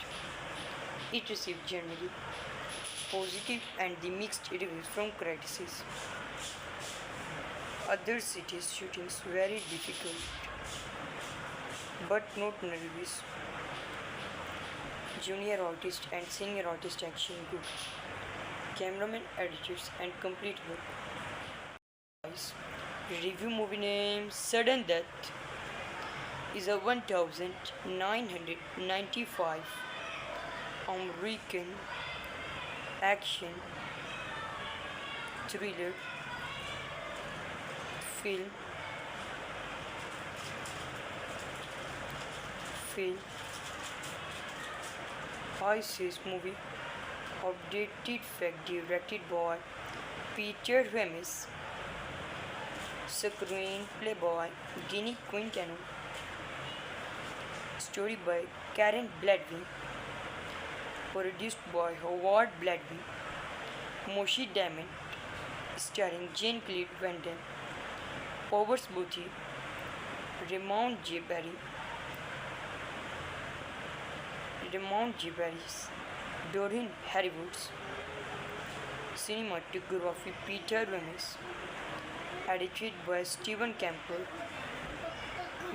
It received generally positive and the mixed reviews from critics. Other cities shootings very difficult but not nervous. Junior artist and senior artist action good. Cameraman, editors and complete work. Review movie name Sudden Death is a 1995 American action thriller film high-seas movie updated fact directed by Peter Remis, screenplay by Ginny Quintano, story by Karen Bladwin, produced by Howard Bladwin, Moshi Diamond, starring Jane Cleed Van Damme, Powers Booty, Ramon J. Barry, Doreen Harrywoods, cinematography Peter Remis, edited by Stephen Campbell,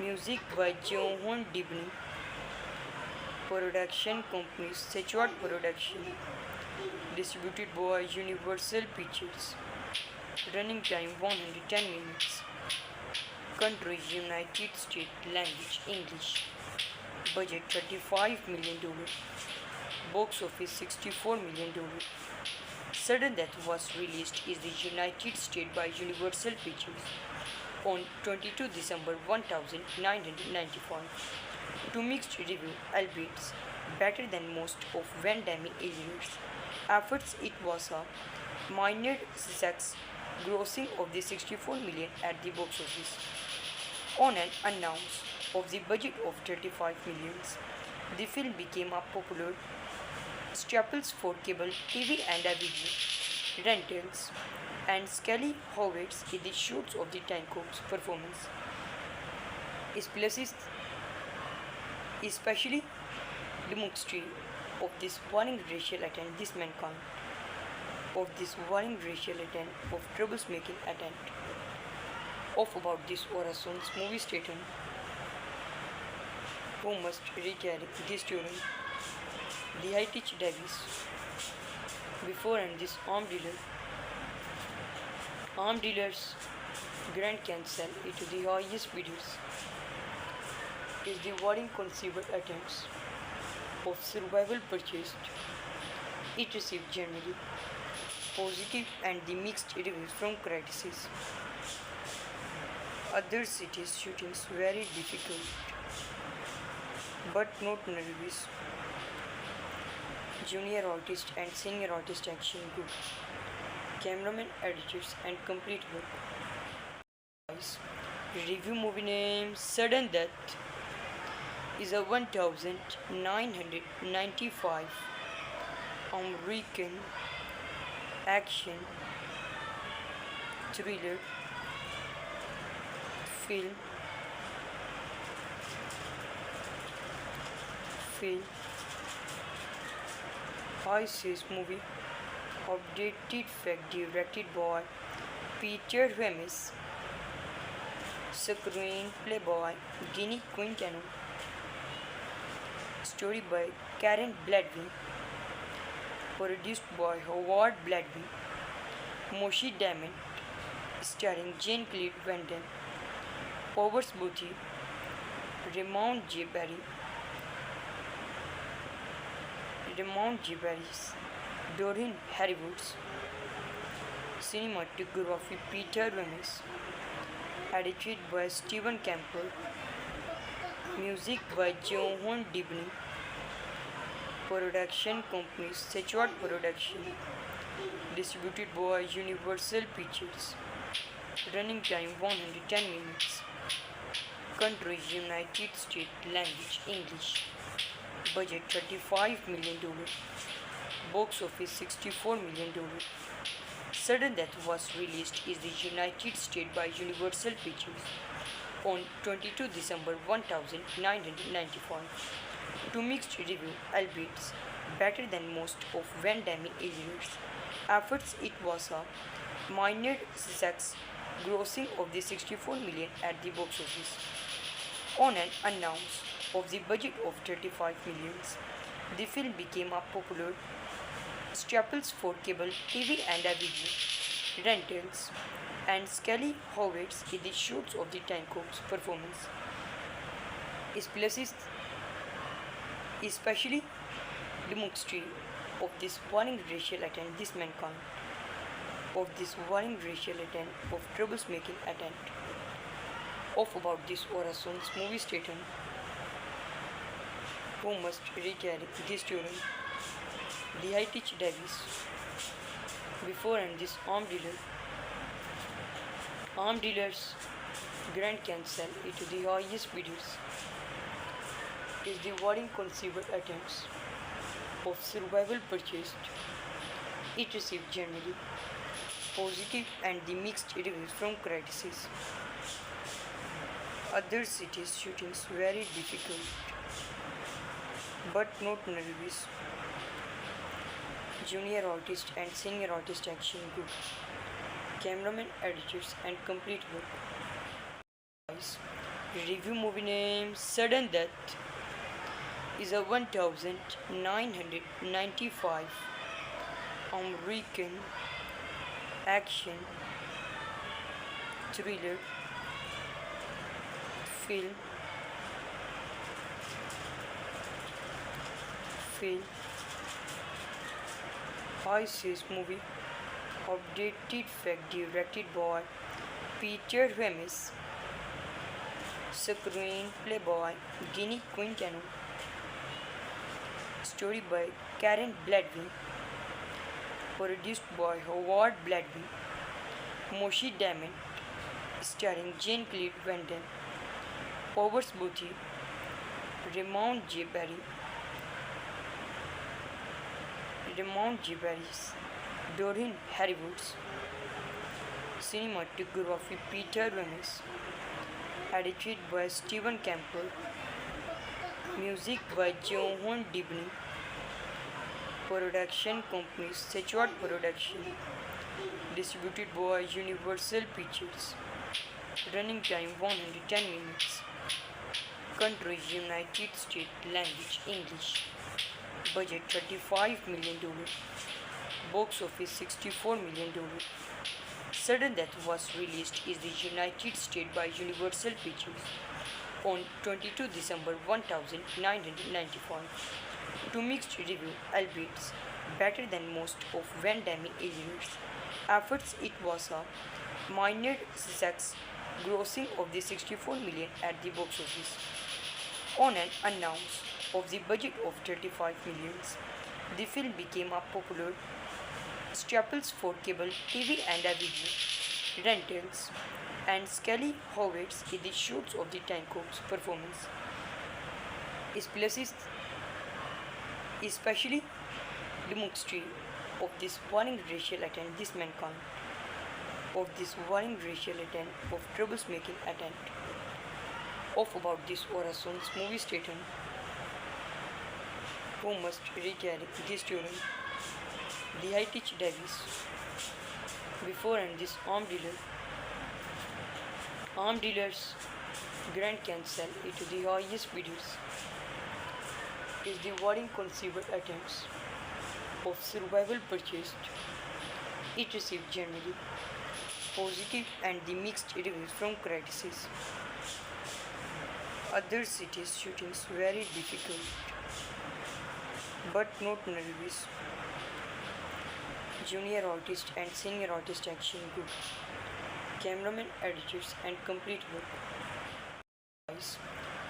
music by Johan Dibny, production company Sechuat Production, distributed by Universal Pictures, running time 110 minutes, country United States, language English, budget $35 million, box office $64 million. Sudden Death was released in the United States by Universal Pictures on 22 December 1995. To mixed review, albeit better than most of Van Damme years efforts, it was a minor success, grossing of the 64 million at the box office. On an announced of the budget of 35 millions, the film became a popular staples for cable TV and video rentals, and Scully Howitz in the shoots of the Tanko's performance. Especially the mockery of this warning racial attempt, of troublemaking attempt of about this Orason's movie statement, who must recarry this during the Hitch Davis before and this armed dealers Grand Cancel it to the highest bidders is the warring conceivable attempts of survival purchased. It received generally positive and the mixed reviews from critics. Other cities' shootings very difficult, but not nervous. Junior artist and senior artist action good. Cameraman, editors, and complete work. Review movie name Sudden Death is a 1995 American action thriller film high-seas movie updated fact directed by Peter Remis, screenplay by Ginny Quintano, story by Karen Bladwin, produced by Howard Bladwin, Moshi Diamond, starring Jane Cleed Van Damme, Powers Booty, Ramon J. Barry, Doreen Harrywoods, cinematography Peter Remis, edited by Stephen Campbell, music by Johan Dibny, production company Sechuat Production, distributed by Universal Pictures, running time 110 minutes, country United States, language English, budget $35 million, box office $64 million. Sudden Death was released in the United States by Universal Pictures on 22 December 1995. To mixed review, albeit better than most of Van Damme years efforts, it was a minor success, grossing of the 64 million at the box office. On an announced of the budget of 35 millions, the film became a popular staples for cable TV and video rentals, and Scully Howitz in the shoots of the Tanko's performance. Especially the mockery of this warring racial attempt, of troublemaking attempt of about this Orason's movie statement, who must recarry this during the Hitch Davis Before and this armed dealers Grand can sell it to the highest bidders is the warring conceivable attempts of survival purchased. It received generally positive and the mixed reviews from critics. Other cities' shootings very difficult, but not nervous. Junior artist and senior artist action good. Cameraman, editors, and complete work. Review movie name Sudden Death is a 1995 American action thriller film high-seas movie updated fact directed by Peter Ramis, screenplay by Ginny Quintana, story by Karen Bladwin, produced by Howard Bladwin, Moshi Diamond, starring Jane Claire Van Damme, Powers Booty, Raymond J. Barris, Doreen Harrywoods, cinematography Peter Ramis, edited by Stephen Campbell, music by Johan Dibny, production company Sechuat Production, distributed by Universal Pictures, running time 110 minutes, country United States, language English, budget $35 million, box office $64 million. Sudden Death was released in the United States by Universal Pictures on 22 December 1995. To mixed review, albeit better than most of Van Damme years efforts, it was a minor success, grossing of the 64 million at the box office. On an announce of the budget of 35 millions, the film became a popular staples for cable TV and video rentals, and Scully Howard's in the shoots of the Tanko's performance. Especially demonstrate of this warring racial attempt, of troublemaking attempt of about this Orason's movie statement who must recarry this student, the high teach Davis. Before and this armed dealers Grant can sell it to the highest bidders is the warring conceivable attempts of survival purchased. It received generally positive and the mixed reviews from critics. Other cities' shootings very difficult, but not nervous. Junior artist and senior artist action good. Cameraman, editors, and complete work.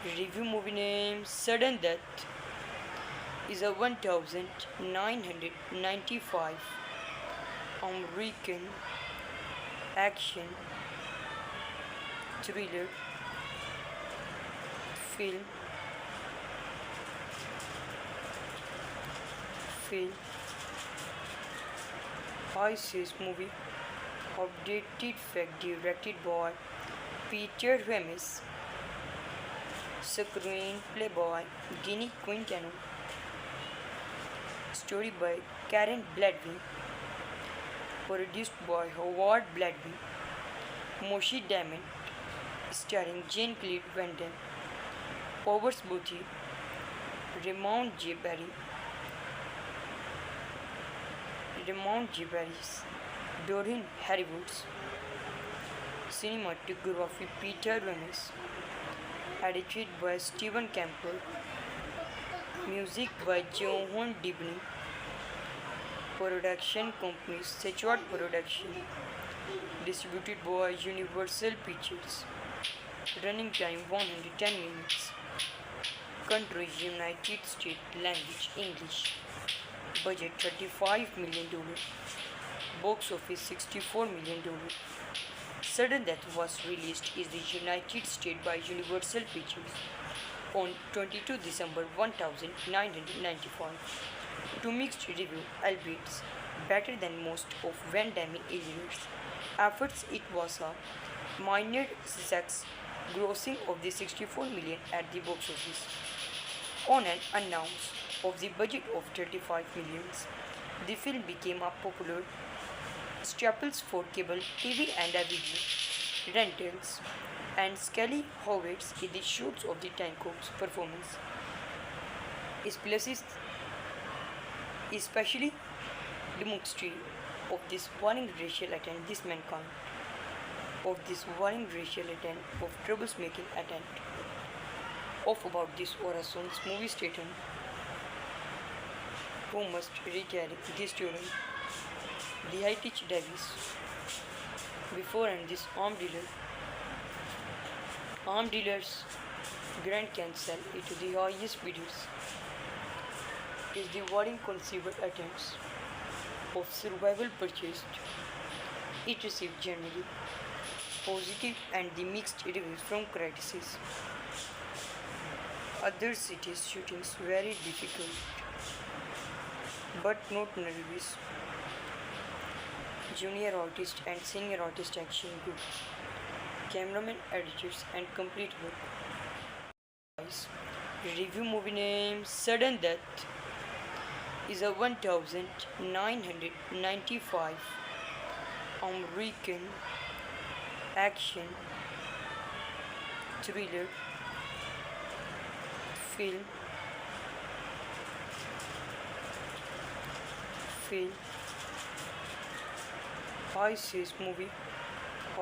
Review movie name Sudden Death is a 1995 American action thriller film high-seas movie updated fact directed by Peter Ramis, screenplay by Ginny Quintana, story by Karen Bladwin, produced by Howard Bladwin, Moshi Diamond, starring Jane Claire Van Damme, Powers Booty, Raymond J. Barris, Doreen Harrywoods, cinematography Peter Ramis, edited by Stephen Campbell, music by Johan Dibny, production company Sechuat Production, distributed by Universal Pictures, running time 110 minutes, country United States, language English, budget $35 million, Box office $64 million. Sudden Death was released in the United States by Universal Pictures on 22 December 1995. To mixed review, albeit better than most of Van Damme Alien's efforts, it was a minor success, grossing of the 64 million at the box office. On an announced of the budget of 35 millions, the film became a popular staples for cable TV and DVD rentals, and Scully Howard's in the shoots of the Tanko's performance is places, especially the mockery of this warning racial attempt, this mankind of this warning racial attempt of troublemaking attempt of about this Orason's movie statement who must recarry this student, the high teach Davis before and this armed dealers Grand Cancel it to the highest bidders is the warring conceivable attempts of survival purchased. It received generally positive and the mixed reviews from critics. Other cities' shootings very difficult, but not nervous. Junior artist and senior artist action group, cameraman, editors, and complete work. Review movie name Sudden Death is a 1995 American action thriller film high-seas movie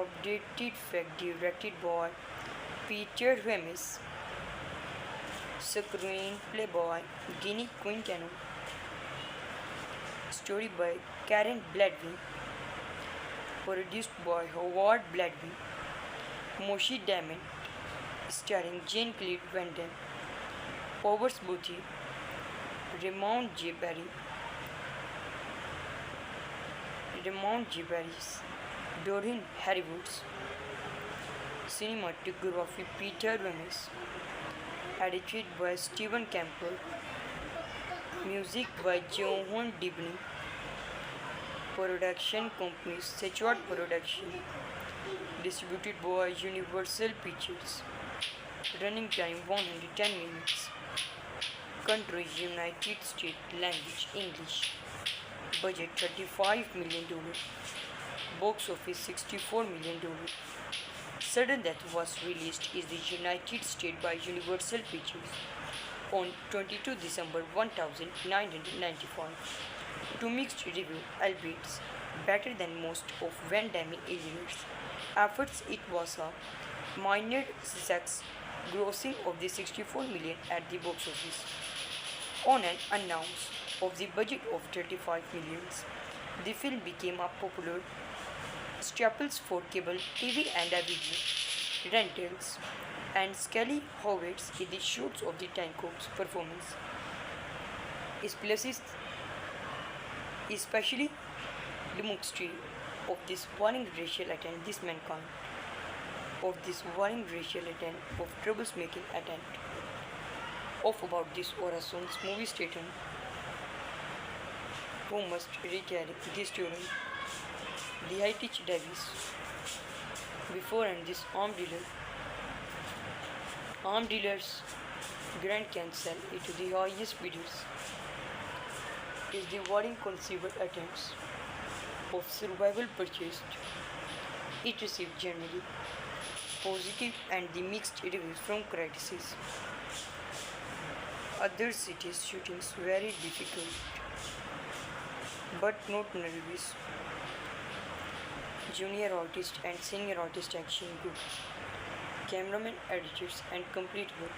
updated fact directed by Peter Ramis, screenplay by Ginny Quintana, story by Karen Bladwin, produced by Howard Bladwin, Moshi Diamond, starring Jane Claire Van Damme, Powers Booty, Raymond J. Barris, Doreen Harrywoods, cinematography Peter Ramis, edited by Stephen Campbell, music by Johan Dibny, production company Sequoia Production, distributed by Universal Pictures, running time 110 minutes, country United States, language English, budget $35 million, box office $64 million. Sudden Death was released in the United States by Universal Pictures on 22 December 1995. To mixed review, albeit better than most of Van Damme Alien's efforts, it was a minor success, grossing of the 64 million at the box office. On an announced of the budget of 35 millions, the film became a popular staples for cable TV and DVD rentals, and Scully Howard's in the shoots of the Tanko's performance is places, especially the mockery of this warring racial attempt, this mankind of this warring racial attempt of troublemaking attempt of about this Orason's movie statement who must recarry this student, the high teach Davis before and this armed dealers Grand Cancel it to the highest bidders is the warring conceivable attempts of survival purchased. It received generally positive and the mixed reviews from critics. Other cities' shootings very difficult, but not nervous. Junior artist and senior artist action group, cameraman, editors, and complete work.